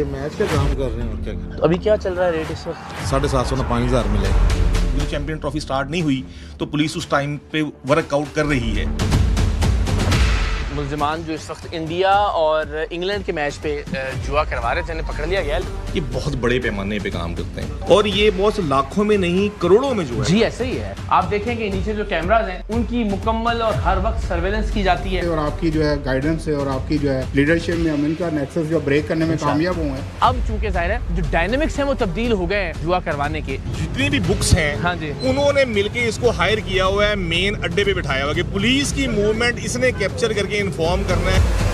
ये मैच का काम कर रहे हैं और क्या कर रहे तो अभी क्या चल रहा है रेट इस वक्त? हैं। 750 ना 5000 मिलेगा। जो चैंपियन ट्रॉफी स्टार्ट नहीं हुई तो पुलिस उस टाइम पे वर्कआउट कर रही है। मुल्जिमान जो इस वक्त इंडिया और इंग्लैंड के मैच पे जुआ करवा रहे थे उन्हें पकड़ लिया गया। ये बहुत बड़े पैमाने पे काम करते हैं और ये बहुत लाखों में नहीं करोड़ों में जो है। जी ऐसे ही है। आप देखें कि नीचे जो कैमराज हैं उनकी मुकम्मल और हर वक्त सर्वेलेंस की जाती है और आपकी जो है गाइडेंस है और आपकी जो है लीडरशिप में हम इनका नेक्सस जो ब्रेक करने में कामयाब हुए हैं। अब चूंकि जाहिर है जो डायनेमिक्स हैं वो तब्दील हो गए हैं जुआ करवाने के। जितनी भी बुक्स हैं हाँ जी, उन्होंने मिलके इसको हायर किया हुआ है, मेन अड्डे पे बिठाया हुआ है कि पुलिस की मूवमेंट इसने कैप्चर करके इन्फॉर्म करना है।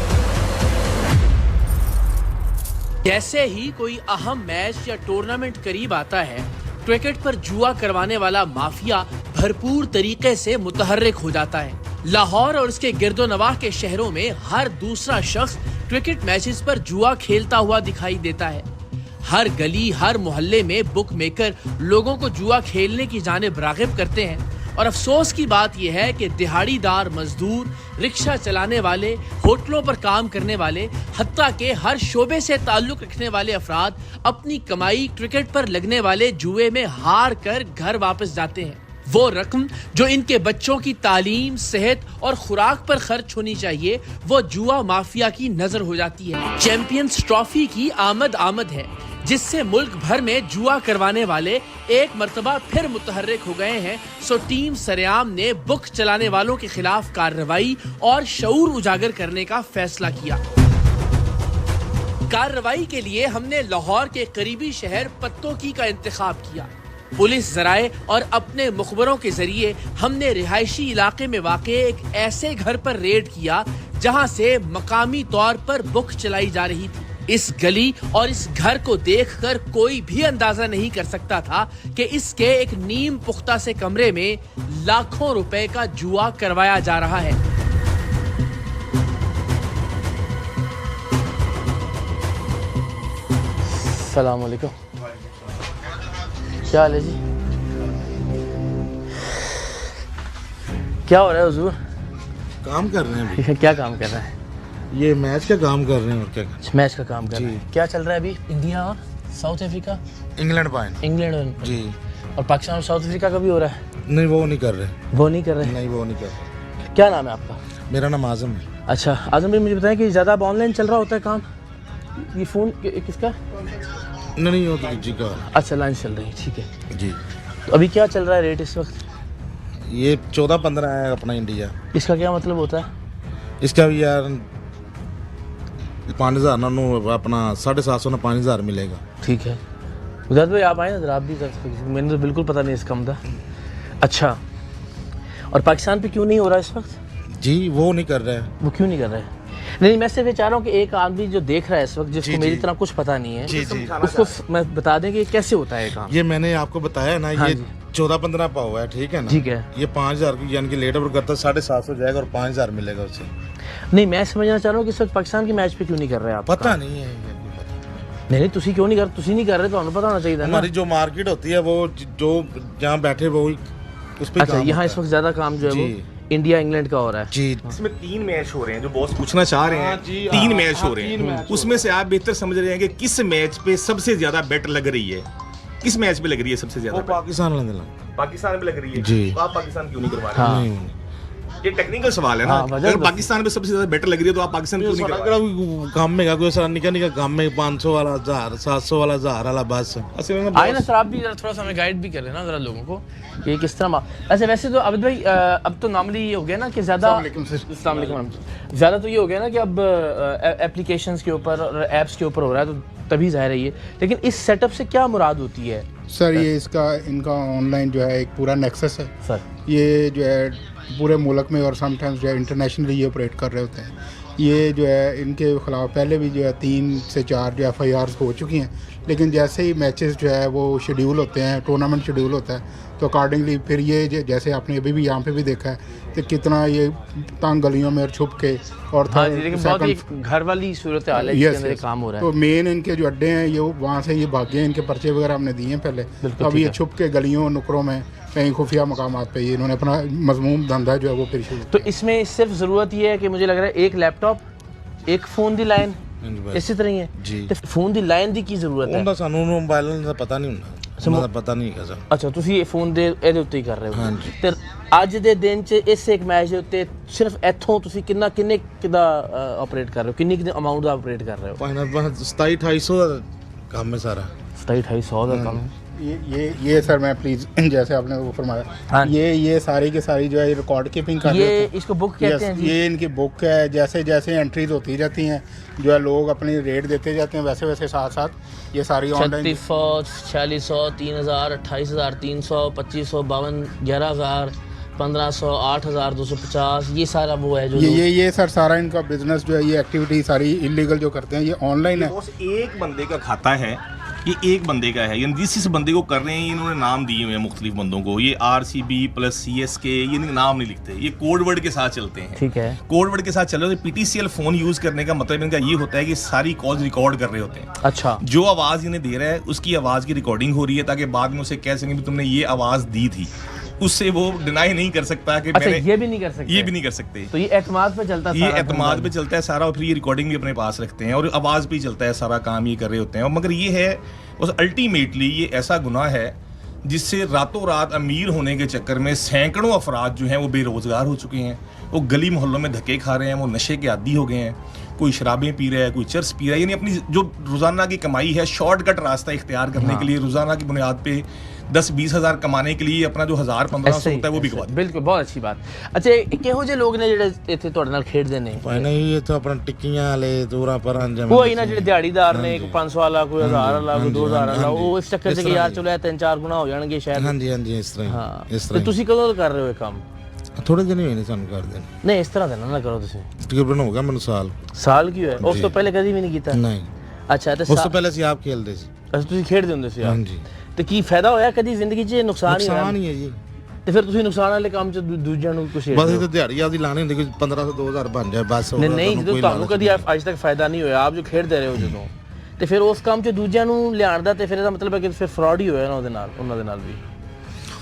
जैसे ही कोई अहम मैच या टूर्नामेंट करीब आता है, क्रिकेट पर जुआ करवाने वाला माफिया भरपूर तरीके से मुतहर्रिक हो जाता है। लाहौर और उसके गिरदोनवाह के शहरों में हर दूसरा शख्स क्रिकेट मैचेस पर जुआ खेलता हुआ दिखाई देता है। हर गली, हर मोहल्ले में बुक मेकर लोगों को जुआ खेलने की जानिब रागिब करते हैं। और अफसोस की बात यह है कि दिहाड़ीदार मजदूर, रिक्शा चलाने वाले, होटलों पर काम करने वाले, हत्ता के हर शोबे से ताल्लुक रखने वाले अफराद अपनी कमाई क्रिकेट पर लगने वाले जुए में हार कर घर वापस जाते हैं। वो रकम जो इनके बच्चों की तालीम, सेहत और खुराक पर खर्च होनी चाहिए, वो जुआ माफिया की नजर हो जाती है। चैंपियंस ट्रॉफी की आमद है, जिससे मुल्क भर में जुआ करवाने वाले एक मर्तबा फिर मुतहर्रिक हो गए हैं। सो टीम सरेआम ने बुक चलाने वालों के खिलाफ कार्रवाई और शऊर उजागर करने का फैसला किया। कार्रवाई के लिए हमने लाहौर के करीबी शहर पत्तोकी का इंतखाब किया। पुलिस जराए और अपने मुखबरों के जरिए हमने रिहायशी इलाके में वाक़े एक ऐसे घर पर रेड किया जहां से मकामी तौर पर बुक चलाई जा रही थी। इस गली और इस घर को देखकर कोई भी अंदाजा नहीं कर सकता था कि इसके एक नीम पुख्ता से कमरे में लाखों रुपए का जुआ करवाया जा रहा है। अस्सलाम वालेकुम। क्या हाल है जी? क्या हो रहा है हुजूर? काम कर रहे हैं अभी। क्या काम कर रहा है? ये मैच का काम कर रहे हैं और क्या कर रहे मैच का काम कर रहे हैं। क्या चल रहा है अभी? इंडिया और साउथ अफ्रीका, हैं। इंग्लैंड पाइन इंग्लैंड और जी। और पाकिस्तान और साउथ अफ्रीका का भी हो रहा है। नहीं वो नहीं कर रहे। वो नहीं कर रहे? नहीं वो नहीं कर रहे। क्या नाम है आपका? मेरा नाम आजम है। अच्छा आजम भाई, मुझे बताएं कि ज़्यादा अब ऑनलाइन चल रहा होता है काम? ये फ़ोन किसका? नहीं वो तो जी का। अच्छा लाइन चल रही है, ठीक है। जी तो अभी क्या चल रहा है रेट इस वक्त? ये 14-15 है अपना इंडिया। इसका क्या मतलब होता है? इसका भी यार 5000 ना अपना 750 ना 5000 मिलेगा। ठीक है। गुजरात भाई आप आए ना, आप भी कर सकते। मैंने तो बिल्कुल पता नहीं इसका था। अच्छा, और पाकिस्तान पे क्यों नहीं हो रहा इस वक्त? जी वो नहीं कर रहा है। वो क्यों नहीं कर रहे हैं? नहीं, मैं सिर्फ ये चाह रहा हूँ कि एक आदमी जो देख रहा है इस वक्त, जिसको मेरी तरह कुछ पता नहीं है, जी जी उसको मैं बता दें कि कैसे होता है काम। ये मैंने आपको बताया ना, हाँ ये जी। 14-15 पाव है, ठीक है ना? ठीक है। ये 5000 की यानी कि लेट ओवर करता 750 जाएगा और 5000 मिलेगा उसे। नहीं, मैं समझना चाह रहा हूँ कि इस वक्त पाकिस्तान के मैच पे क्यों नहीं कर रहे आप? पता नहीं है ये। नहीं, तुसी क्यों नहीं कर? तुसी नहीं कर रहे तो हमें पता होना चाहिए था ना। हमारी जो मार्केट होती है वो जो जहाँ बैठे वो उस पे अच्छा, यहाँ इस वक्त ज्यादा काम जो है वो इंडिया इंग्लैंड का हो रहा है। जी। इसमें 3 मैच हो रहे हैं जो बॉस पूछना चाह रहे हैं। 3 मैच हो रहे हैं, उसमें से आप बेहतर समझ रहे हैं कि किस मैच पे सबसे ज्यादा बेट लग रही है। किस मैच पे लग रही है सबसे ज्यादा? पाकिस्तान वाला पाकिस्तान पे लग रही है जी। तो आप पाकिस्तान क्यों नहीं करवा रहे? हाँ। नहीं ये टेक्निकल सवाल है ना। अगर पाकिस्तान पे सबसे ज्यादा बेटर लग रही है तो आप पाकिस्तान क्यों नहीं करवा रहे? काम में कोई सारा निका काम में 500 वाला 1000 700 वाला 1000 वाला बस। आए ना सर, आप भी थोड़ा सा हमें गाइड भी कर लेना जरा लोगों को कि किस तरह। अच्छा वैसे तो अबिद भाई अब तो नॉर्मली ये हो गया ना कि ज़्यादा ज़्यादा तो ये हो गया ना कि अब एप्लीकेशंस के ऊपर और ऐप्स के ऊपर हो रहा है, तो तभी ज़ाहिर है ये। लेकिन इस सेटअप से क्या मुराद होती है सर? ये इनका ऑनलाइन जो है एक पूरा नेक्सस है सर। ये जो है पूरे मुल्क में और समटाइम्स जो है इंटरनेशनली ये ऑपरेट कर रहे होते हैं। ये जो है इनके खिलाफ पहले भी जो है 3 से 4 जो FIRs हो चुकी हैं, लेकिन जैसे ही मैचेस जो है वो शेड्यूल होते हैं, टूर्नामेंट शेड्यूल होता है, तो अकॉर्डिंगली फिर ये जैसे आपने अभी भी यहाँ पे भी देखा है तो कितना ये तंग गलियों में और छुप के और हाँ जी, लेकिन बहुत ही घर वाली सूरत हाल है जिसके अंदर काम हो रहा है। तो मेन इनके जो अड्डे हैं ये वहाँ से ये भागे, इनके पर्चे वगैरह हमने दिए हैं पहले। तो अब ये छुप के गलियों नुकरों में कहीं खुफिया मकामात पे ये इन्होंने अपना मजमूम धंधा जो है वो फिर शुरू। तो इसमें सिर्फ ज़रूरत ये है कि मुझे लग रहा है एक लैपटॉप, एक फ़ोन दी लाइन ਬਸ। ਇਸੇ ਤਰ੍ਹਾਂ ਹੀ ਹੈ ਜੀ। ਤੇ ਫੋਨ ਦੀ ਲਾਈਨ ਦੀ ਕੀ ਜ਼ਰੂਰਤ ਹੈ? ਉਹਦਾ ਸਾਨੂੰ ਮੋਬਾਈਲ ਦਾ ਪਤਾ ਨਹੀਂ ਹੁੰਦਾ, ਉਹਨਾਂ ਦਾ ਪਤਾ ਨਹੀਂ ਹੈਗਾ ਸਾਨੂੰ। ਅੱਛਾ, ਤੁਸੀਂ ਇਹ ਫੋਨ ਦੇ ਇਹਦੇ ਉੱਤੇ ਹੀ ਕਰ ਰਹੇ ਹੋ। ਹਾਂਜੀ। ਤੇ ਅੱਜ ਦੇ ਦਿਨ 'ਚ ਇਸ ਇੱਕ ਮੈਚ ਦੇ ਉੱਤੇ ਸਿਰਫ ਇੱਥੋਂ ਤੁਸੀਂ ਕਿੰਨੇ ਕਿਦਾ ਆਪਰੇਟ ਕਰ ਰਹੇ ਹੋ, ਕਿੰਨੀ ਅਮਾਊਂਟ ਦਾ ਆਪਰੇਟ ਕਰ ਰਹੇ ਹੋ? 27-2800 ਦਾ ਕੰਮ ਹੈ ਸਾਰਾ। 27-2800 ਦਾ ਕੰਮ ਹੈ। ये सर मैं प्लीज जैसे आपने वो हाँ। फरमाया, ये सारी की सारी जो है रिकॉर्ड कीपिंग कर रहे ये होते हैं। इसको बुक कहते हैं जी? ये इनकी बुक है, जैसे जैसे एंट्रीज होती जाती हैं जो है लोग अपनी रेट देते जाते हैं, वैसे वैसे साथ साथ ये सारी ऑनलाइन 3600, 4600, 3000, 28000, 300, 2500, 52, 11000, 1500, 8250, ये सारा वो है जो ये सर सारा इनका बिजनेस जो है, ये एक्टिविटी सारी इलीगल जो करते हैं ये ऑनलाइन है। बॉस एक बंदे का खाता है, ये एक बंदे का है, यानी जिस बंदे को कर रहे हैं इन्होंने नाम दिए हुए हैं मुख्तलिफ बंदों को, ये RCB प्लस CSK, ये नाम नहीं लिखते, ये कोड वर्ड के साथ चलते हैं। ठीक है। कोड वर्ड के साथ चल रहे हैं। PTCL फोन यूज करने का मतलब इनका ये होता है कि सारी कॉल्स रिकॉर्ड कर रहे होते हैं। अच्छा। जो आवाज इन्हें दे रहा है उसकी आवाज की रिकॉर्डिंग हो रही है, ताकि बाद में उसे कह सकें कि तुमने ये आवाज दी थी, उससे वो डिनाई नहीं कर सकता कि अच्छा, मैंने ये भी नहीं कर सकते? ये भी नहीं कर सकते। तो ये एतमाद पे चलता है, ये एतमाद पे चलता है सारा, और फिर ये रिकॉर्डिंग भी अपने पास रखते हैं और आवाज पे ही चलता है सारा काम, ये कर रहे होते हैं। और मगर ये है उस अल्टीमेटली ये ऐसा गुनाह है जिससे रातों रात अमीर होने के चक्कर में सैकड़ों अफराद जो हैं वो बेरोजगार हो चुके हैं, वो गली मोहल्लों में धक्के खा रहे हैं, वो नशे के आदी हो गए हैं, कोई शराबें पी रहा है, कोई चर्स पी रहा है, यानी अपनी जो रोज़ाना की कमाई है शॉर्टकट रास्ता इख्तियार करने के लिए रोज़ाना की बुनियाद पे 10-20 हज़ार कमाने के लिए अपना जो 1000-1500 होता है वो भी गवा देते हैं। बिल्कुल, बहुत अच्छी बात। अच्छा, ਕਿਹੋ ਜਿਹੇ ਲੋਕ ਨੇ ਜਿਹੜੇ ਇੱਥੇ ਤੁਹਾਡੇ ਨਾਲ ਖੇਡਦੇ ਨੇ? ਭਾਈ ਇਹ ਤਾਂ ਆਪਣਾ ਟਿੱਕੀਆਂ ਵਾਲੇ ਦੂਰਾਂ ਪਰਾਂ ਜਿਵੇਂ ਉਹ ਇਹਨਾਂ ਜਿਹੜੇ ਦਿਹਾੜੀਦਾਰ ਨੇ, ਕੋਈ 500 ਵਾਲਾ, ਕੋਈ 1000 ਵਾਲਾ, ਕੋਈ 2000 ਵਾਲਾ, ਉਹ ਇਸ ਚੱਕਰ 'ਚ ਕਿ ਯਾਰ ਚਲੋ ਇਹ 3-4 ਗੁਣਾ ਹੋ ਜਾਣਗੇ ਸ਼ਾਇਦ। ਹਾਂਜੀ ਹਾਂਜੀ, ਇਸ ਤਰ੍ਹਾਂ ਹਾਂ। ਇਸ ਤੇ ਤਰ੍ਹਾਂ ਤੁਸੀਂ ਕਦੋਂ ਕਰ ਰਹੇ ਹੋ ਇਹ ਕੰਮ? ਥੋੜੇ ਦਿਨ ਹੋਏ ਨੇ ਸਾਨੂੰ ਕਰਦੇ ਨਹੀਂ, ਇਸ ਤਰ੍ਹਾਂ ਨਾ ਕਰੋ ਤੁਸੀਂ। ਤਕਰੀਬਨ ਹੋ ਗਿਆ ਮੈਨੂੰ ਸਾਲ ਕੀ ਹੋਇਆ? ਉਸ ਤੋਂ ਪਹਿਲੇ ਕਦੀ ਵੀ ਨਹੀਂ ਕੀਤਾ? ਨਹੀਂ। ਅੱਛਾ, ਤੇ ਉਸ ਤੋਂ ਪਹਿਲੇ ਅਸੀਂ ਆਪ ਖੇਲਦੇ ਸੀ। ਅੱਛਾ, ਤੁਸੀਂ ਖੇਡਦੇ ਹੁੰਦੇ ਸੀ? ਹਾਂਜੀ। ਤੇ ਕੀ ਫਾਇਦਾ ਹੋਇਆ ਕਦੀ ਜ਼ਿੰਦਗੀ 'ਚ? ਨੁਕਸਾਨ ਹੀ ਹੈ ਜੀ। ਤੇ ਫਿਰ ਤੁਸੀਂ ਨੁਕਸਾਨ ਵਾਲੇ ਕੰਮ 'ਚ ਦੂਜਿਆਂ ਨੂੰ ਕੁਛ ਬਸ ਇਹ ਤਾਂ ਦਿਹਾੜੀ ਆਪਦੀ ਲਾਣੀ ਹੁੰਦੀ, ਕੋਈ 1500-2000 ਬਣ ਜਾਏ ਬਸ। ਨਹੀਂ, ਜਦੋਂ ਤੁਹਾਨੂੰ ਕਦੀ ਅੱਜ ਤੱਕ ਫਾਇਦਾ ਨਹੀਂ ਹੋਇਆ, ਆਪ ਜੋ ਖੇਡਦੇ ਰਹੇ ਹੋ ਜਦੋਂ, ਤੇ ਫਿਰ ਉਸ ਕੰਮ 'ਚ ਦੂਜਿਆਂ ਨੂੰ ਲਿਆਉਣ ਦਾ, ਤੇ ਫਿਰ ਇਹਦਾ ਮਤਲਬ ਹੈ ਕਿ ਫਿਰ ਫਰਾਡ ਹੀ ਹੋਇਆ ਨਾ ਉਹਦੇ ਨਾਲ, ਉਹਨਾਂ ਦੇ ਨਾਲ ਵੀ।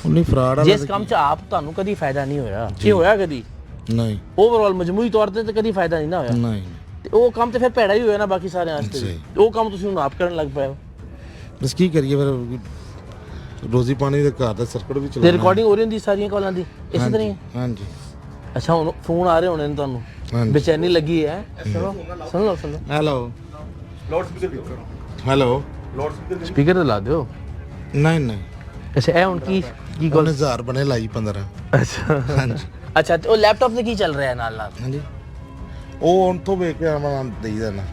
ਨਹੀਂ, ਫਰਾਡ ਜਿਸ ਕੰਮ 'ਚ ਆਪ ਤੁਹਾਨੂੰ ਕਦੀ ਫਾਇਦਾ ਨਹੀਂ ਹੋਇਆ, ਕੀ ਹੋਇਆ ਕਦੀ? ਨਹੀਂ। ਓਵਰਆਲ ਮਜਮੂਈ ਤੌਰ ਤੇ ਕਦੀ ਫਾਇਦਾ ਨਹੀਂ ਨਾ ਹੋਇਆ। ਨਹੀਂ। ਤੇ ਉਹ ਕੰਮ ਤੇ ਫਿਰ ਭੈੜਾ ਹੀ ਹੋਇਆ ਨਾ ਬਾਕੀ ਸਾਰਿਆਂ ਵਾਸਤੇ। ਉਹ ਕੰਮ ਤੁਸੀਂ ਹੁਣ ਆਪ ਕਰਨ ਲੱਗ ਪਏ ਹੋ। ਬਸ ਕੀ ਕਰੀਏ ਫਿਰ, ਰੋਜ਼ੀ ਪਾਣੀ ਦੇ ਘਰ ਦਾ ਸਰਕਟ ਵੀ ਤੇ ਚਲਾਉਣਾ। ਰਿਕਾਰਡਿੰਗ ਹੋ ਰਹੀ ਹੁੰਦੀ ਸਾਰੀਆਂ ਕਾਲਾਂ ਦੀ ਇਸੇ ਤਰ੍ਹਾਂ ਹੀ? ਹਾਂਜੀ। ਅੱਛਾ, ਹੁਣ ਫੋਨ ਆ ਰਹੇ ਹੋਣੇ ਨੇ ਤੁਹਾਨੂੰ, ਬੇਚੈਨੀ ਲੱਗੀ ਹੈ? ਸੁਣ ਲਓ। ਹੈਲੋ। लाउड स्पीकर भी करो। ਹੈਲੋ। लाउड स्पीकर ਸਪੀਕਰ ਤੇ ਲਾ ਦਿਓ। ਨਹੀਂ। ਅੱਛਾ, ਇਹ ਹੁਣ ਕੀ ਕੋਲ 1000 ਬਣੇ ਲਾਈ 15। ਅੱਛਾ। ਹਾਂਜੀ। ਅੱਛਾ, ਤੇ ਉਹ ਲੈਪਟਾਪ ਤੇ ਕੀ ਚੱਲ ਰਿਹਾ ਨਾਲ? ਹਾਂਜੀ, ਉਹ ਹੁਣ ਤੋਂ ਵੇਖ ਕੇ ਆਵਾਂ ਦੇਈ ਦੇਣਾ।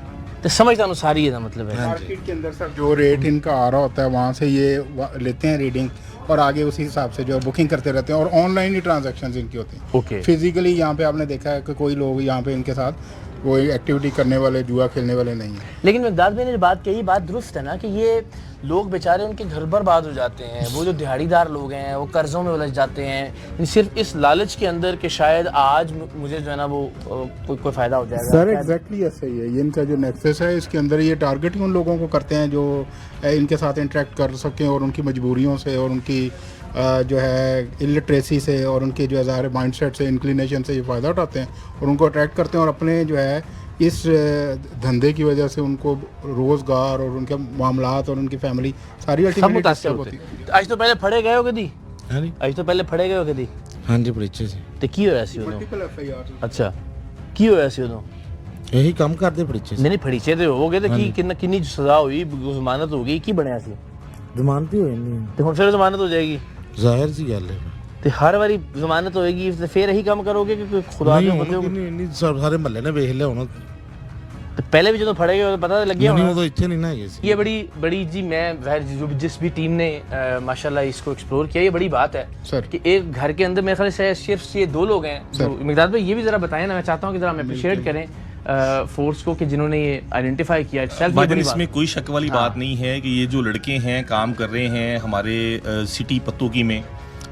तो समझ ਤੁਹਾਨੂੰ ਸਾਰੀ ਇਹਦਾ मतलब है। मार्केट के अंदर सर जो रेट इनका आ रहा होता है वहाँ से ये लेते हैं रीडिंग और आगे उसी हिसाब से जो है बुकिंग करते रहते हैं, और ऑनलाइन ही ट्रांजैक्शंस इनकी होती हैं। ओके। फिजिकली यहाँ पे आपने देखा है कि कोई लोग यहाँ पे इनके साथ वो एक्टिविटी करने वाले, जुआ खेलने वाले नहीं है। लेकिन मिकदाद भाई ने जो बात कही, बात दुरुस्त है ना, कि ये लोग बेचारे उनके घर बर्बाद हो जाते हैं, वो जो दिहाड़ीदार लोग हैं वो कर्ज़ों में उलझ जाते हैं सिर्फ इस लालच के अंदर कि शायद आज मुझे जो है ना वो कोई फ़ायदा हो जाएगा। सर एग्जैक्टली ऐसा ही है, ये इनका जो नेक्सस है इसके अंदर ये टारगेटिंग उन लोगों को करते हैं जो इनके साथ इंटरेक्ट कर सकें और उनकी मजबूरियों से और उनकी जो है इलिटरेसी से और उनके जो है ज़ाहिर माइंडसेट से, इंक्लिनेशन से ये फ़ायदा उठाते हैं और उनको अट्रैक्ट करते हैं, और अपने जो है इस धंधे की वजह से उनको रोज़गार और उनके मामलात और उनकी फैमिली सारी अल्टीमेटली डिस्टर्ब होती है। आज तो पहले फड़े गए हो कदी? ਹਾਂਜੀ। आज तो पहले फड़े गए हो कदी? ਹਾਂਜੀ, ਪਰੀਚੇ ਸੀ। ਤੇ ਕੀ ਹੋਇਆ ਸੀ ਉਦੋਂ? ਅੱਛਾ, ਕੀ ਹੋਇਆ ਸੀ ਉਦੋਂ? ਇਹੀ ਕੰਮ ਕਰਦੇ ਪਰੀਚੇ ਸੀ। ਨਹੀਂ ਫੜੀਚੇ ਤੇ ਹੋਵੋਗੇ ਤੇ ਕੀ ਕਿੰਨੀ ਸਜ਼ਾ ਹੋਈ, ਜ਼ਮਾਨਤ ਹੋ ਗਈ, ਕੀ ਬਣਿਆ ਸੀ? ਜ਼ਮਾਨਤ ਹੀ ਹੋਈ ਨਹੀਂ, ਤੇ ਹੁਣ ਫਿਰ ਜ਼ਮਾਨਤ ਹੋ ਜਾਏਗੀ? ਜ਼ਾਹਿਰ ਸੀ ਗੱਲ ਹੈ। ਤੇ ਹਰ ਵਾਰੀ ਜ਼ਮਾਨਤ ਹੋਏਗੀ ਤੇ ਫਿਰ ਇਹੀ ਕੰਮ ਕਰੋਗੇ ਕਿ ਕੋਈ ਖੁਦਾ ਦੇ ਬੰਦੇ ਹੋ? ਨਹੀਂ, ਸਾਰੇ ਮਹੱਲੇ ਨੇ ਵੇਖ ਲਿਆ ਹੁਣ। ਤੇ ਪਹਿਲੇ ਵੀ ਜਦੋਂ ਫੜੇ ਗਏ ਉਦੋਂ ਪਤਾ ਲੱਗਿਆ नहीं, होना? वो तो इतने नहीं ना है। ये बड़ी जी, मैं जिस भी टीम ने माशाल्लाह इसको एक्सप्लोर किया, ये बड़ी बात है सर कि एक घर के अंदर मेरे ख्याल से सिर्फ ये 2 लोग हैं। तो मिकदाद भाई ये भी ज़रा बताएं ना, मैं चाहता हूँ कि ज़रा हम अप्रिशिएट करें फोर्स को कि जिन्होंने ये आइडेंटिफाई किया। भाईजान, इसमें कोई शक वाली बात नहीं है कि ये जो लड़के हैं काम कर रहे हैं हमारे सिटी पत्तोकी में,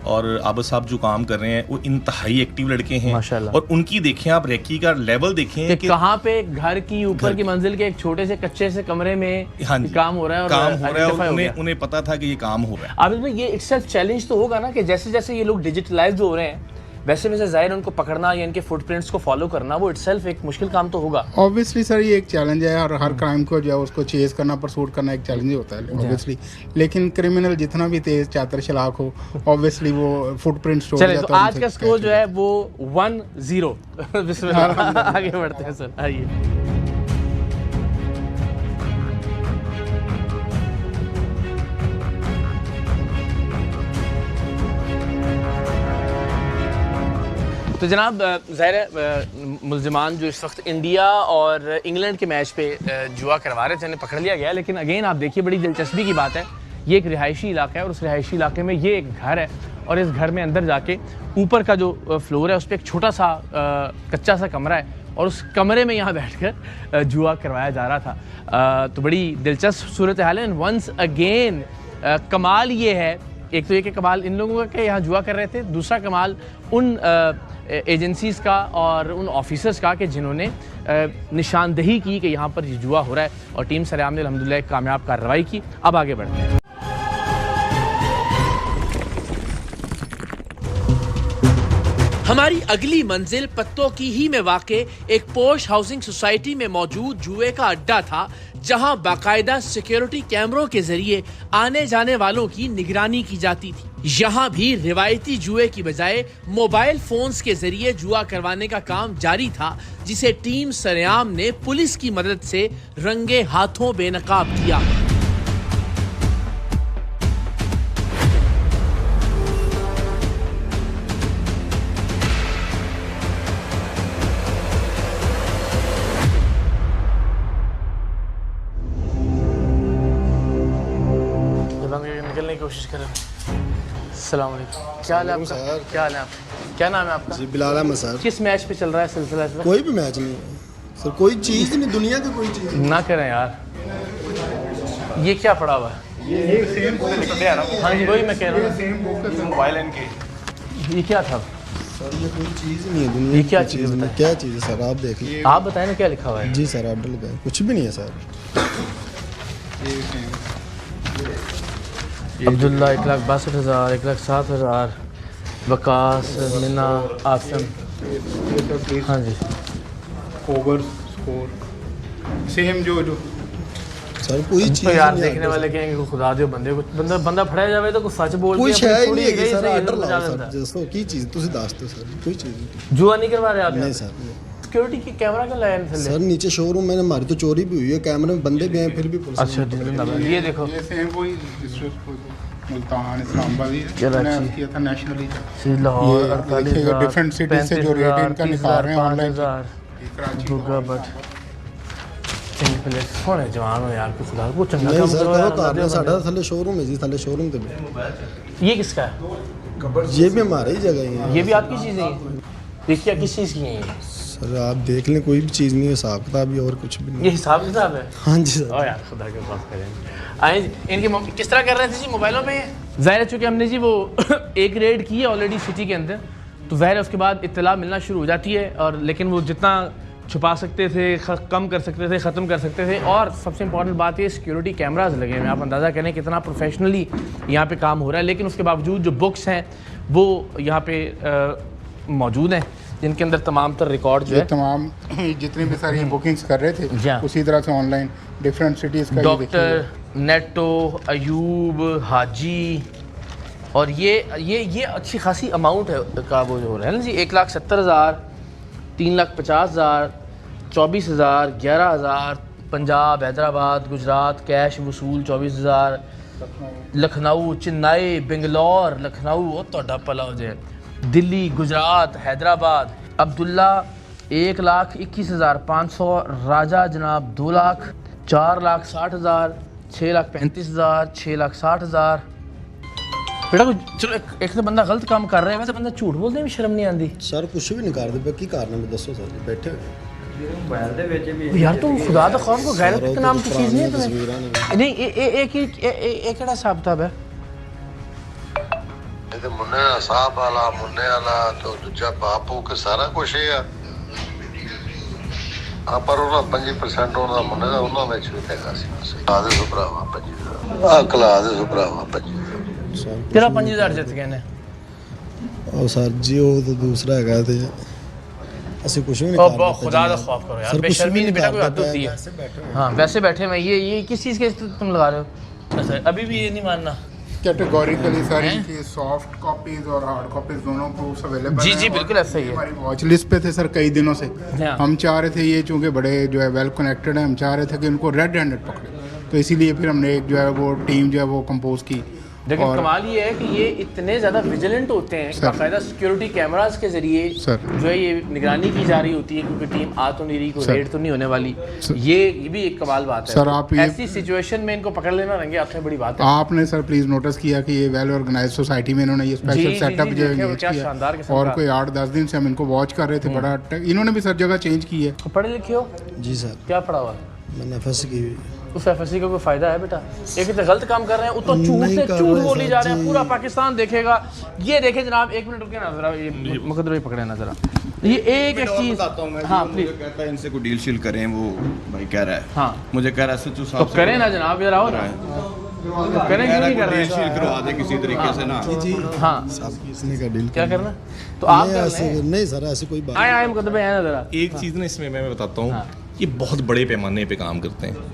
और आबद साहब जो काम कर रहे हैं वो इंतहाई एक्टिव लड़के हैं माशाल्लाह। और उनकी देखें आप रेकी का लेवल देखें कि कहाँ पे घर की ऊपर की मंजिल के एक छोटे से कच्चे से कमरे में हाँ काम हो रहा है और काम हो रहा है, identify हो गया। उन्हें पता था कि ये काम हो रहा है। आबिद भाई, ये इट्सेल्फ चैलेंज तो होगा ना कि जैसे जैसे ये लोग डिजिटलाइज्ड हो रहे हैं, वैसे वैसे ज़ाहिर उनको पकड़ना या इनके फुटप्रिंट्स को फॉलो करना वो इटसेल्फ एक मुश्किल काम तो होगा। ऑब्वियसली सर ये एक चैलेंज है और हर क्राइम को जो है उसको चेज करना, परसूट करना एक चैलेंज ही होता है ऑब्वियसली। लेकिन क्रिमिनल जितना भी तेज चातर चलाक हो ऑब्वियसली वो फुटप्रिंट्स छोड़ चलिए जाता तो है। आज का स्कोर जो है वो 1-0 बिस्मिल्लाह आगे बढ़ते हैं सर, आइए। तो जनाब ज़ाहिर है मुल्ज़िमान जो इस वक्त इंडिया और इंग्लैंड के मैच पे जुआ करवा रहे थे उन्हें पकड़ लिया गया। लेकिन अगेन आप देखिए बड़ी दिलचस्पी की बात है, ये एक रिहायशी इलाका है और उस रिहायशी इलाके में ये एक घर है और इस घर में अंदर जाके ऊपर का जो फ्लोर है उस पर एक छोटा सा कच्चा सा कमरा है और उस कमरे में यहाँ बैठकर जुआ करवाया जा रहा था। तो बड़ी दिलचस्प सूरत हाल है। वंस अगेन कमाल ये है, एक तो ये कि कमाल इन लोगों का कि यहाँ जुआ कर रहे थे, दूसरा कमाल उन एजेंसीज़ का और उन ऑफिसर्स का कि जिन्होंने निशानदही की कि यहाँ पर ये जुआ हो रहा है और टीम सरेआम ने अल्हम्दुलिल्लाह एक कामयाब कार्रवाई की। अब आगे बढ़ते हैं। हमारी अगली मंजिल पत्तों की ही में वाक़े एक पोश हाउसिंग सोसाइटी में मौजूद जुए का अड्डा था, जहां बाकायदा सिक्योरिटी कैमरों के जरिए आने जाने वालों की निगरानी की जाती थी। यहाँ भी रिवायती जुए की बजाय मोबाइल फोन्स के जरिए जुआ करवाने का काम जारी था, जिसे टीम सरेआम ने पुलिस की मदद से रंगे हाथों बेनकाब किया। निकलने की कोशिश कर रहे हैं। अस्सलाम वालेकुम, क्या हाल है आपका? क्या हाल है आपका? क्या नाम है आपका? जी बिलाल अहमद सर। किस मैच पे चल रहा है सिलसिला? कोई भी मैच नहीं सर, कोई चीज़ नहीं, दुनिया की कोई चीज़ ना करें यार, ये क्या पड़ा हुआ है? ये सेम हाँ जी वही मैं कह रहा हूँ, मोबाइल इनके ये क्या था सर? ये कोई चीज़ नहीं है दुनिया ये की क्या कोई चीज़ है नहीं। बताएं? क्या चीज़ है सर, आप देख लीजिए। आप बताएं ना क्या लिखा हुआ है? जी सर आप डल गए, कुछ भी नहीं है सर। अब्दुल्ला 1,62,000, 1,07,000, वकास, मिना, आसिम। हाँ जी ओवर स्कोर सेम जो सर कोई चीज़ तो यार नहीं देखने वाले कहेंगे को खुदा दे बंदे को बंदा फड़ाया जावे तो कुछ सच बोल कोई के शय ही थोड़ी नहीं है सर। सही आर्डर बजा लाओ देता। सर, जैसो की चीज़ तुझे दस दो सर, कोई चीज़ नहीं। जुआ नहीं करवा रहे आप? नहीं सर। सिक्योरिटी की कैमरा का लाइन थले। सर नीचे शोरूम में हमारी तो चोरी भी हुई है, कैमरे में बंदे भी हैं, फिर भी पुलिस ने अच्छा ये देखो ये सेम वही मुल्तान इस्लामाबाद ही किया था नेशनली। लाहौर ये 48,000, डिफरेंट सिटी से जो रेट इनका निकाल रहे हैं ऑनलाइन। 5,000 गुगा बट सोने जवान हो यार, कुछ खुदा को चंगा नहीं काम सर करो करो यार, कारने बंदे साढ़ा थले शोरूम है जी, थले शोरूम ते भी। ये किसका है? ये भी हमारी ही जगह ही है। ये भी आपकी चीज़ें हैं? ये क्या किस चीज़ की हैं ये? सर आप देख लें, कोई भी चीज़ नहीं है, हिसाब किताब और कुछ भी नहीं। ये हिसाब किताब है? हाँ जी सर। ओ यार खुदा के पास करें। आए इनके किस तरह कर रहे थे जी मोबाइलों पे? ज़ाहिर है चूँकि हमने जी वो एक रेड की है ऑलरेडी सिटी के अंदर, तो ज़ाहिर है उसके बाद इत्तला मिलना शुरू हो जाती है और लेकिन वो जितना छुपा सकते थे, कम कर सकते थे, ख़त्म कर सकते थे। और सबसे इंपॉर्टेंट बात ये सिक्योरिटी कैमराज लगे हैं। आप अंदाज़ा करें कितना प्रोफेशनली यहाँ पे काम हो रहा है। लेकिन उसके बावजूद जो बुक्स हैं वो यहाँ पे मौजूद हैं, जिनके अंदर तमाम तर रिकॉर्ड जो है तमाम जितनी भी सारी बुकिंग्स कर रहे थे उसी तरह से ऑनलाइन डिफरेंट सिटीज़ का। डॉक्टर नेटो, अयूब, हाजी, और ये अच्छी खासी अमाउंट है का वो जो हो रहा है ना जी। 1,70,000, 3,50,000, 24,000, 11,000, पंजाब, हैदराबाद, गुजरात कैश वसूल 24,000, लखनऊ, चेन्नई, बेंगलोर, लखनऊ वो तो भला हो जाए, दिल्ली, गुजरात, हैदराबाद। अब्दुल्ला 1,21,500, राजा जनाब 2 लाख, 4,60,000, 6,35,000, 6,60,000। बेटा चलो एक तो बंदा गलत काम कर रहा है, वैसे बंदा झूठ बोलने में शर्म नहीं आती। सर कुछ भी नहीं कर दे, की कारण में दसो सर, बैठे यार तुम खुदा दा खौफ को गैरत के नाम की चीज़ नहीं है तुम्हें? नहीं एक केड़ा हिसाब किताब है? ਇਹਦੇ ਮੁੰਨੇ ਦਾ ਸਾਹ ਵਾਲਾ ਮੁੰਨੇ ਵਾਲਾ ਤੋਂ ਦੂਜਾ ਬਾਪੂ ਕੇ ਸਾਰਾ ਕੁਝ ਹੀ ਆ ਪਰ ਉਹਨਾਂ 5% ਉਹਨਾਂ ਮੁੰਨੇ ਦਾ ਉਹਨਾਂ ਵਿੱਚ ਵੀ ਹੈਗਾ ਸੀ। ਬਸ ਆਦੇ ਸੁਭਰਾਵਾ 5 ਆ ਕਲਾ ਦੇ ਸੁਭਰਾਵਾ 5 तेरा 5,000 जित गए ने। ਉਹ ਸਰ ਜੀ ਉਹ ਤਾਂ ਦੂਸਰਾ ਹੈਗਾ ਤੇ ਅਸੀਂ ਕੁਝ ਵੀ ਨਹੀਂ और ਕਰ बहुत खुदा का खौफ करो यार, बेशर्मी नहीं बेटा कोई हद होती है। हाँ वैसे बैठे मैं ये किस चीज़ के तुम लगा रहे हो? अच्छा अभी भी ये नहीं मानना। कैटेगोरिकली सारी की सॉफ्ट कॉपीज और हार्ड कॉपीज दोनों प्रूफ्स अवेलेबल जी हैं जी और बिल्कुल ऐसा ही है। हमारी वॉच लिस्ट पे थे सर कई दिनों से। हाँ। हम चाह रहे थे ये चूँकि बड़े जो है वेल कनेक्टेड हैं, हम चाह रहे थे कि उनको रेड हैंडेड पकड़े, तो इसीलिए फिर हमने एक जो है वो टीम जो है वो कंपोज की। लेकिन और कमाल ये है कि ये इतने ज़्यादा विजिलेंट होते हैं, सर। बाकायदा सिक्योरिटी कैमरास के जरिए सर। जो है ये निगरानी की जा रही होती है, क्योंकि टीम आ तो नहीं रही, कोई सर। रेड तो नहीं होने वाली। सर। ये भी एक कमाल बात है। सर, आप ये- ऐसी सिचुएशन में इनको पकड़ लेना रंगे हाथ में बड़ी बात है। आपने सर प्लीज़ नोटिस किया कि ये वेल ऑर्गेनाइज सोसाइटी में इन्होंने ये जी, स्पेशल जी, सेटअप जी, जो देखे वो engage क्या किया शानदार किस्म और का। कोई 8-10 दिन से हम इनको वॉच कर रहे थे। बड़ा इन्होंने भी सर जगह चेंज की है। पढ़े लिखे हो? जी सर क्या पढ़ा हुआ? मैंने एफएस की हुई उस एफएससी का कोई फायदा है बेटा? एक तो गलत काम कर रहे हैं, उतो झूठ नहीं से कर झूठ रहे बोली जा रहे हैं, जी। पूरा पाकिस्तान देखेगा। ये देखे जनाब, एक मिनट रुके ना जरा, ये मुकद्दर भाई पकड़े ना जरा, ये एक एक चीज। बताता हूँ मैं। हाँ मुझे प्लीज। कहता है इनसे कोई डील शील करें, वो भाई कह रहा है। हाँ मुझे कह रहा है सच्चू तो साहब से करें ना जनाब, यार आओ ना, तो करें कह क्यों रहा नहीं है कर कोई रहे डील शील हैं? करवा दे किसी तरीके से ना। जी हाँ साहब किसने का डील क्या करना? तो आप नहीं कर ऐसे लें। नहीं सर ऐसी कोई बात आए आए मुकद्दर भाई, आए ना जरा। एक चीज़ ना इसमें मैं बताता हूँ, हाँ। ये बहुत बड़े पैमाने पे काम करते हैं,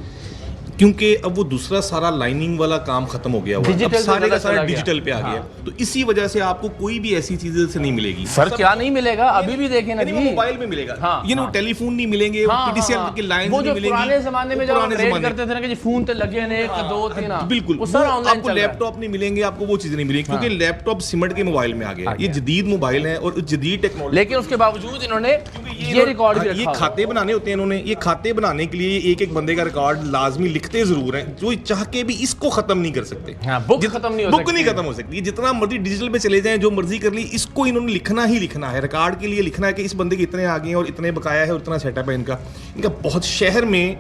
क्योंकि अब वो दूसरा सारा लाइनिंग वाला काम खत्म हो गया हुआ है। अब डिजिटल पे सारे का ज़्यादा सारा चला गया। डिजिटल पे आ गया, तो इसी वजह से आपको कोई भी ऐसी चीजें से नहीं मिलेगी। सर क्या नहीं मिलेगा? अभी भी देखें ना यानी वो जी, मोबाइल में मिलेगा, हाँ, ये ना हाँ। टेलीफोन नहीं मिलेंगे, हाँ, पीटीसीएल हाँ, की लाइन वो नहीं जो मिलेगी। पुराने जमाने में जब पुराने हम रेड ज़माने। करते थे ना कि जी फोन ते लगे ने 1 2 3 ना, बिल्कुल वो सारा ऑनलाइन आपको चल रहा है। लैपटॉप नहीं मिलेंगे, आपको वो चीजें नहीं मिलेंगी, क्योंकि लैपटॉप सिमट के मोबाइल में आ गया है। ये जदीद मोबाइल है और जदीद टेक्नोलॉजी। लेकिन उसके बावजूद इन्होंने ये रिकॉर्ड भी ये रखा हुआ है। खाते बनाने होते हैं इन्होंने, ये खाते बनाने के लिए एक एक बंदे का रिकॉर्ड लाजमी लिखते जरूर हैं, जो चाह के भी इसको खत्म नहीं कर सकते। हाँ, बुक खत्म नहीं हो बुक सकती। नहीं खत्म हो सकती, जितना मर्जी डिजिटल पे चले जाएं, जो मर्जी कर ली, इसको इन्होंने लिखना ही लिखना है, रिकॉर्ड के लिए लिखना है कि इस बंदे के इतने आ गए हैं और इतने बकाया है और इतना सेटअप है इनका। बहुत शहर में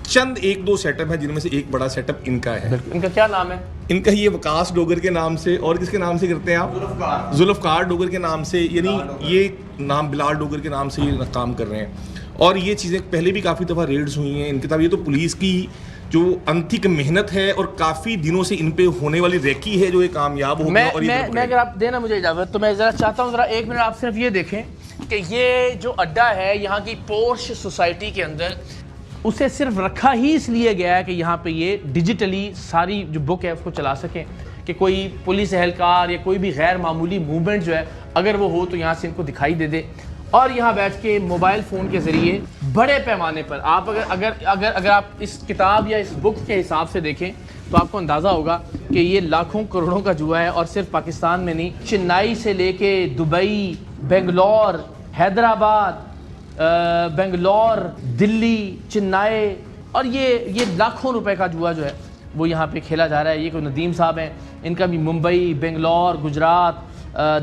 चंद 1-2 सेटअप है, जिनमें से एक बड़ा सेटअप इनका है। बिल्कुल। इनका क्या नाम है? इनका ये वकास डोगर के नाम से, और किसके नाम से करते हैं आप? जुल्फकार डोगर के नाम से, यानी ये नाम बिलाल डोगर के नाम से ये काम कर रहे हैं। और ये चीज़ें पहले भी काफ़ी दफ़ा रेड्स हुई हैं इनकी। तब ये तो पुलिस की जो अंतिक मेहनत है और काफ़ी दिनों से इन पे होने वाली रेकी है, जो ये कामयाब हो गया। और ये मैं अगर आप देना मुझे इजाज़त, तो मैं ज़रा चाहता हूँ ज़रा 1 मिनट आप सिर्फ ये देखें कि ये जो अड्डा है यहाँ की पोर्श सोसाइटी के अंदर, उसे सिर्फ रखा ही इसलिए गया है कि यहाँ पे ये डिजिटली सारी जो बुक है उसको चला सकें, कि कोई पुलिस एहलकार या कोई भी गैर मामूली मूवमेंट जो है अगर वो हो तो यहाँ से इनको दिखाई दे दे। और यहाँ बैठ के मोबाइल फ़ोन के ज़रिए बड़े पैमाने पर आप अगर आप इस किताब या इस बुक के हिसाब से देखें तो आपको अंदाज़ा होगा कि ये लाखों करोड़ों का जुआ है। और सिर्फ पाकिस्तान में नहीं, चेन्नई से लेके दुबई, बेंगलोर, हैदराबाद, बेंगलोर, दिल्ली, चेन्नई, और ये लाखों रुपए का जुआ जो है वो यहाँ पे खेला जा रहा है। ये कोई नदीम साहब हैं, इनका भी मुंबई, बेंगलोर, गुजरात,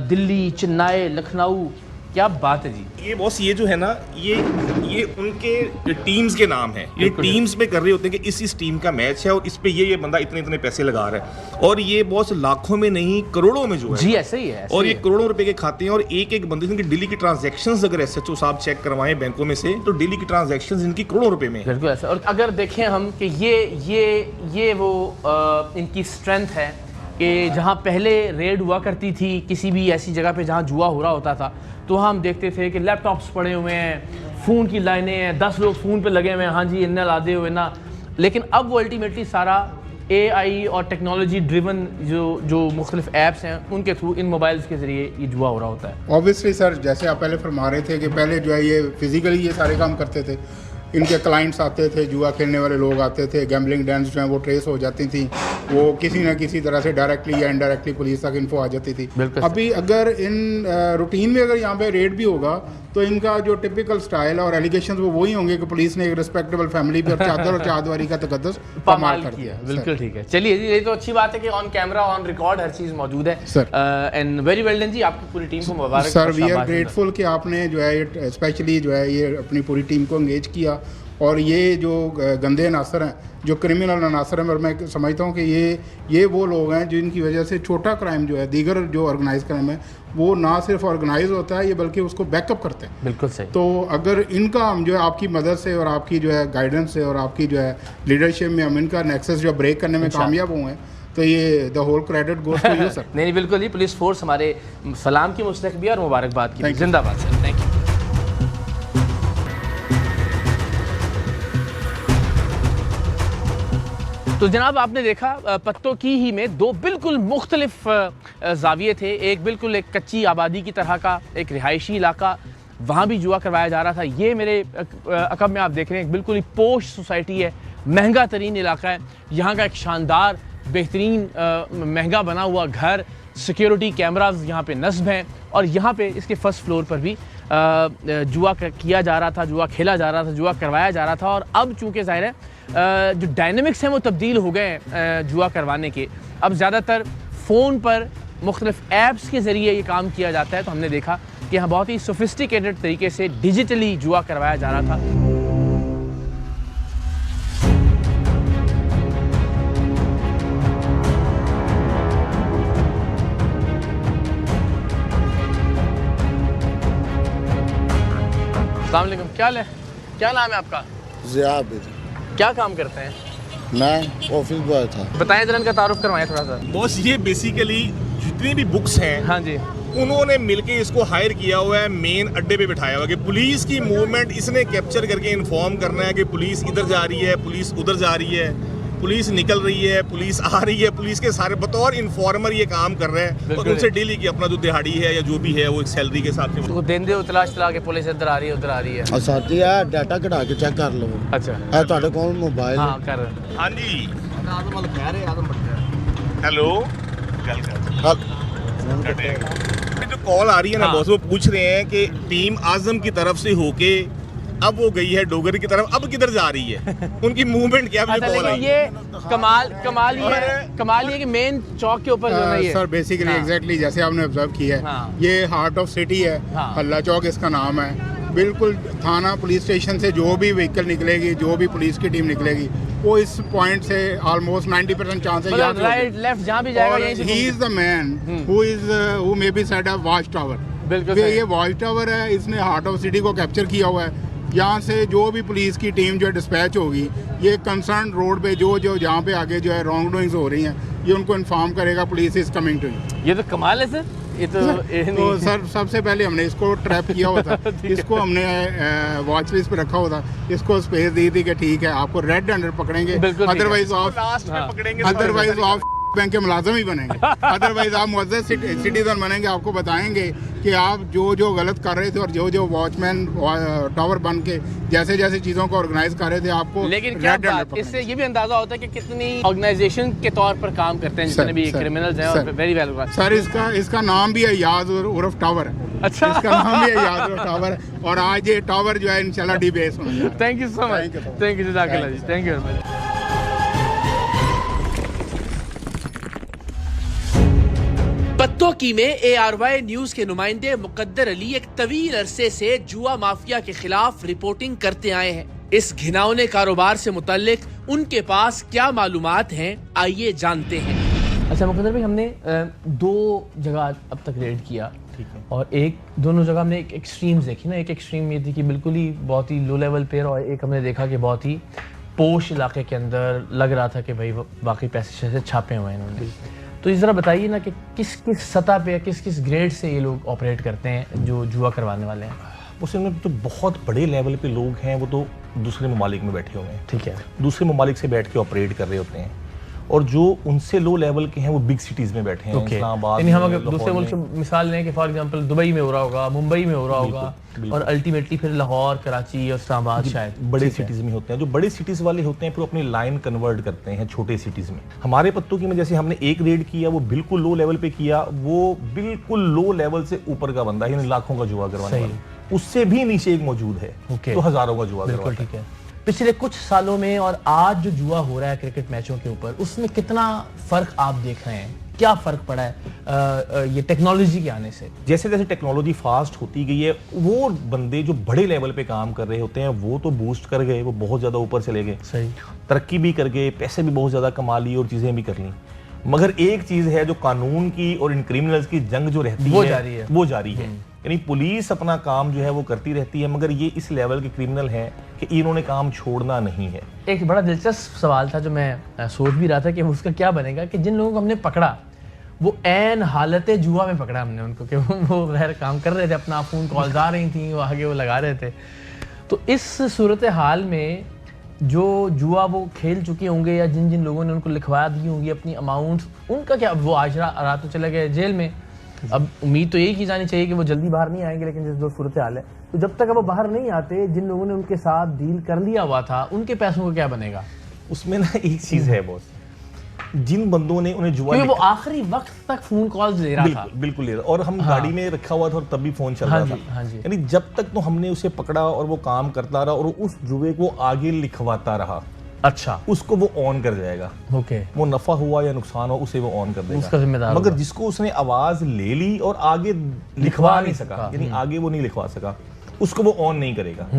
दिल्ली, चेन्नई, लखनऊ। क्या बात है जी। ये बॉस, ये जो है ना, ये उनके टीम्स के नाम है। ये टीम्स पे कर रहे होते हैं कि इस टीम का मैच है और इस पे ये बंदा इतने इतने पैसे लगा रहा है, और ये बॉस लाखों में नहीं करोड़ों में जो है जी, ऐसे ही है। और ये करोड़ों रुपए के खाते हैं। और एक एक बंदे की डेली की ट्रांजैक्शंस अगर एसएचओ साहब चेक करवाएं बैंकों में से, तो डेली की ट्रांजैक्शंस इनकी करोड़ों रुपए में है। बिल्कुल ऐसा। और अगर देखें हम कि ये वो इनकी स्ट्रेंथ है कि जहाँ पहले रेड हुआ करती थी किसी भी ऐसी जगह पे जहाँ जुआ हो रहा होता था, तो हम देखते थे कि लैपटॉप्स पड़े हुए हैं, फ़ोन की लाइनें हैं, 10 लोग फ़ोन पे लगे हुए हैं, हाँ जी इन्ना लादे हुए ना। लेकिन अब वो अल्टीमेटली सारा AI और टेक्नोलॉजी ड्रिवन जो मुख्तलिफ ऐप्स हैं उनके थ्रू इन मोबाइल्स के ज़रिए ये जुआ हो रहा होता है। ऑब्वियसली सर, जैसे आप पहले फरमा रहे थे कि पहले जो है ये फिजिकली ये सारे काम करते थे, इनके क्लाइंट्स आते थे, जुआ खेलने वाले लोग आते थे, गैम्बलिंग डेंस जो हैं वो ट्रेस हो जाती थी, वो किसी ना किसी तरह से डायरेक्टली या इनडायरेक्टली पुलिस तक इन्फो आ जाती थी। अभी अगर इन रूटीन में अगर यहाँ पे रेड भी होगा तो इनका जो टिपिकल स्टाइल और एलिगेशंस वो वही होंगे कि पुलिस ने एक रिस्पेक्टेबल फैमिली पर चादर और चादवारी का तकद्दुस पामाल कर दिया। बिल्कुल ठीक है। चलिए ये तो अच्छी बात है कि ऑन कैमरा ऑन रिकॉर्ड हर चीज़ मौजूद है sir. And very well done जी, आपकी पूरी टीम को मुबारक सर। वी आर ग्रेटफुल कि आपने जो है स्पेशली जो है ये अपनी पूरी टीम को एंगेज किया। और ये जो गंदे अनासर हैं, जो क्रिमिनल अनासर हैं, और मैं समझता हूँ कि ये वो लोग हैं जिनकी वजह से छोटा क्राइम जो है, दीगर जो ऑर्गेनाइज क्राइम है, वो ना सिर्फ ऑर्गेनाइज होता है, ये बल्कि उसको बैकअप करते हैं। बिल्कुल सही। तो अगर इनका हम जो है आपकी मदद से और आपकी जो है गाइडेंस से और आपकी जो है लीडरशिप में हम इनका नेक्सस जो ब्रेक करने में कामयाब हुए हैं, तो ये the whole credit goes to you sir. नहीं बिल्कुल ही, पुलिस फोर्स हमारे सलाम की मुस्तहक भी है और मुबारकबाद की। Thank you. जिंदाबाद सर, थैंक यू। तो जनाब आपने देखा पत्तों की ही में दो बिल्कुल मुख्तलिफ जाविये थे। एक बिल्कुल एक कच्ची आबादी की तरह का एक रिहायशी इलाका, वहाँ भी जुआ करवाया जा रहा था। ये मेरे अकब में आप देख रहे हैं एक बिल्कुल ही पोश सोसाइटी है, महंगा तरीन इलाका है। यहाँ का एक शानदार बेहतरीन महंगा बना हुआ घर, सिक्योरिटी कैमराज यहाँ पे नस्ब हैं और यहाँ पे इसके फर्स्ट फ्लोर पर भी जुआ किया जा रहा था, जुआ खेला जा रहा था, जुआ करवाया जा रहा था। और अब चूँकि ज़ाहिर है जो डायनेमिक्स हैं वो तब्दील हो गए हैं जुआ करवाने के। अब ज़्यादातर फ़ोन पर मुख्तलिफ ऐप्स के ज़रिए ये काम किया जाता है। तो हमने देखा कि यहाँ बहुत ही सोफिस्टिकेटेड तरीके से डिजिटली जुआ करवाया जा रहा था। अस्सलाम वालेकुम, क्या है, क्या नाम है आपका? ज़ियाद, क्या काम करते हैं? मैं ऑफिस बॉय था। बताएं जरा, इनका तारुफ करवाएं थोड़ा सा। बॉस ये बेसिकली जितनी भी बुक्स हैं हाँ जी, उन्होंने मिलके इसको हायर किया हुआ है, मेन अड्डे पे बिठाया हुआ है कि पुलिस की मूवमेंट इसने कैप्चर करके इन्फॉर्म करना है कि पुलिस इधर जा रही है, पुलिस उधर जा रही है, पुलिस निकल रही है, पुलिस आ रही है। पुलिस के सारे बतौर इन्फॉर्मर ये काम कर रहे हैं और उनसे डेली की अपना जो दिहाड़ी है या जो भी है वो एक सैलरी के हिसाब से तो दिन दे तलाश तला के पुलिस इधर आ रही है, उधर आ रही है। साथी है डाटा कढ़ा के चेक कर लो। अच्छा, है ਤੁਹਾਡੇ ਕੋਲ मोबाइल? हाँ कर रहे हैं। हाँ जी, हेलो, जो कॉल आ रही है ना हाँ। बॉस, वो पूछ रहे हैं कि टीम आजम की तरफ से होके अब वो गई है डोगर की तरफ, अब किधर जा रही है, उनकी मूवमेंट क्या? अच्छा, कॉल लेकिन आई ये कमाल ये कि मेन चौक के ऊपर जो है ये सर बेसिकली हाँ। एग्जैक्टली जैसे आपने ऑब्जर्व किया है, हाँ। ये हार्ट ऑफ सिटी है, हाँ। हल्ला चौक इसका नाम है। बिल्कुल थाना पुलिस स्टेशन से जो भी व्हीकल निकलेगी, जो भी पुलिस की टीम निकलेगी, वो इस पॉइंट से ऑलमोस्ट 90% चांस है मतलब राइट लेफ्ट जहाँ भी जाएगा यहीं से he is the man who may be set a watch tower. बिल्कुल ये सही। वॉच टावर है, इसने हार्ट ऑफ सिटी को कैप्चर किया हुआ है। यहाँ से जो भी पुलिस की टीम जो डिस्पैच होगी, ये कंसर्न रोड पे जो जहाँ पे आगे जो है रॉन्ग डूइंग्स हो रही हैं, ये उनको इन्फॉर्म करेगा police is coming to you. ये तो कमाल है सर, ये तो तो सर सबसे पहले हमने इसको ट्रैप किया हुआ था, इसको हमने वॉच लिस्ट पे रखा हुआ था, इसको स्पेस दी थी कि ठीक है आपको रेड अंडर पकड़ेंगे, बिल्कुल ठीक है। अदरवाइज ऑफ लास्ट में पकड़ेंगे, अदरवाइज ऑफ बैंक के मुलाजिम ही बनेंगे, अदरवाइज आप मुअज़्ज़ज़ सिटीजन बनेंगे। आपको बताएंगे कि आप जो गलत कर रहे थे और जो वॉचमैन टावर बन के जैसे जैसे चीज़ों को ऑर्गेनाइज कर रहे थे, आपको लेकिन क्या रेड अंडर बात, इससे ये भी अंदाजा होता है कि कितनी ऑर्गेनाइजेशन के तौर पर काम करते हैं जितने भी क्रिमिनल्स हैं और वेरी वेल। सर इसका नाम भी है याद उर्फ टावर है। अच्छा, इसका नाम भी है याद उर्फ टावर है और आज ये टावर जो है इंशाल्लाह डीबेस होने जा रहा है। Thank you so much, thank you जज़ाकल्लाह जी, थैंक यू वेरी मच। पत्तों की में ARY न्यूज के नुमाइंदे मुकद्दर अली एक तवील अरसे से जुआ माफिया के खिलाफ रिपोर्टिंग करते आए हैं। इस घिनौने कारोबार से मुतल्लिक उनके पास क्या मालूमात हैं, आइए जानते हैं। अच्छा मुकद्दर भाई, हमने दो जगह अब तक रेड किया, ठीक है, और दोनों जगह हमने एक एक्सट्रीम्स देखी ना। एक एक्सट्रीम ये थी कि बिल्कुल ही बहुत ही लो लेवल पे, और एक हमने देखा कि बहुत ही पोश इलाके के अंदर लग रहा था कि भाई बाकी पैसे छापे हुए हैं इन्होंने। तो इस ज़रा बताइए ना कि किस किस सतह पे, किस ग्रेड से ये लोग ऑपरेट करते हैं जो जुआ करवाने वाले हैं। उसमें तो बहुत बड़े लेवल पे लोग हैं, वो तो दूसरे ममालिक में बैठे हुए हैं, ठीक है, दूसरे ममालिक से बैठ के ऑपरेट कर रहे होते हैं, और जो उनसे लो लेवल के हैं वो बिग सिटीज़ में बैठे हैं। इस्लामाबाद, यानी हम अगर दूसरे मुल्क से मिसाल लें कि फॉर एग्जांपल दुबई में हो रहा होगा, मुंबई में हो रहा होगा, और अल्टीमेटली फिर लाहौर, कराची और इस्लामाबाद शायद बड़े सिटीज़ में होते हैं। जो बड़े सिटीज़ वाले होते हैं फिर अपनी लाइन कन्वर्ट करते हैं छोटे सिटीज़ में। हमारे पत्तों की में जैसे हमने एक रेड किया, वो बिल्कुल लो लेवल पे किया, वो बिल्कुल लो लेवल से ऊपर का बंदा है, यानी लाखों का जुआ करवाने वाला, उससे भी नीचे एक मौजूद है तो हजारों का जुआ करवाता है। ठीक है। पिछले कुछ सालों में और आज जो जुआ हो रहा है क्रिकेट मैचों के ऊपर, उसमें कितना फर्क आप देख रहे हैं? क्या फर्क पड़ा है ये टेक्नोलॉजी के आने से? जैसे जैसे टेक्नोलॉजी फास्ट होती गई है, वो बंदे जो बड़े लेवल पे काम कर रहे होते हैं वो तो बूस्ट कर गए, वो बहुत ज़्यादा ऊपर चले गए, सही, तरक्की भी कर गए, पैसे भी बहुत ज़्यादा कमा लिए और चीज़ें भी कर ली। मगर एक चीज़ है जो कानून की और इन क्रिमिनल्स की जंग जो रहती है वो जारी है। यानी पुलिस अपना काम जो है वो करती रहती है, मगर ये इस लेवल के क्रिमिनल हैं कि इन्होंने काम छोड़ना नहीं है। एक बड़ा दिलचस्प सवाल था जो मैं सोच भी रहा था कि उसका क्या बनेगा, कि जिन लोगों को हमने पकड़ा वो ऐन हालत जुआ में पकड़ा हमने उनको, कि वो गैर काम कर रहे थे, अपना फ़ोन कॉल्स आ रही थी, वो आगे वो लगा रहे थे। तो इस सूरत हाल में जो जुआ वो खेल चुके होंगे या जिन जिन लोगों ने उनको लिखवा दी होंगी अपनी अमाउंट, उनका क्या, वो आज रात तो चले गए जेल में, अब उम्मीद तो यही की जानी चाहिए कि वो जल्दी बाहर नहीं आएंगे, लेकिन जिस जो सूरत हाल है, तो जब तक वो बाहर नहीं आते, जिन लोगों ने उनके साथ डील कर लिया हुआ था उनके पैसों का क्या बनेगा? उसमें ना एक चीज़ है बॉस, जिन बंदों ने उन्हें जुआ वो आखिरी वक्त तक फोन कॉल्स ले रहा था, बिल्कुल ले रहा, और हम गाड़ी में रखा हुआ था और तब भी फोन चल रहा था। यानी जब तक तो हमने उसे पकड़ा और वो काम करता रहा और उस जुए को आगे लिखवाता रहा, अच्छा, उसको वो ऑन कर जाएगा। ओके, वो नफा हुआ या नुकसान हो उसे वो ऑन कर देगा, उसका जिम्मेदार। मगर जिसको उसने आवाज ले ली और आगे लिखवा नहीं सका, यानी आगे वो नहीं लिखवा सका, उसको वो ऑन नहीं करेगा।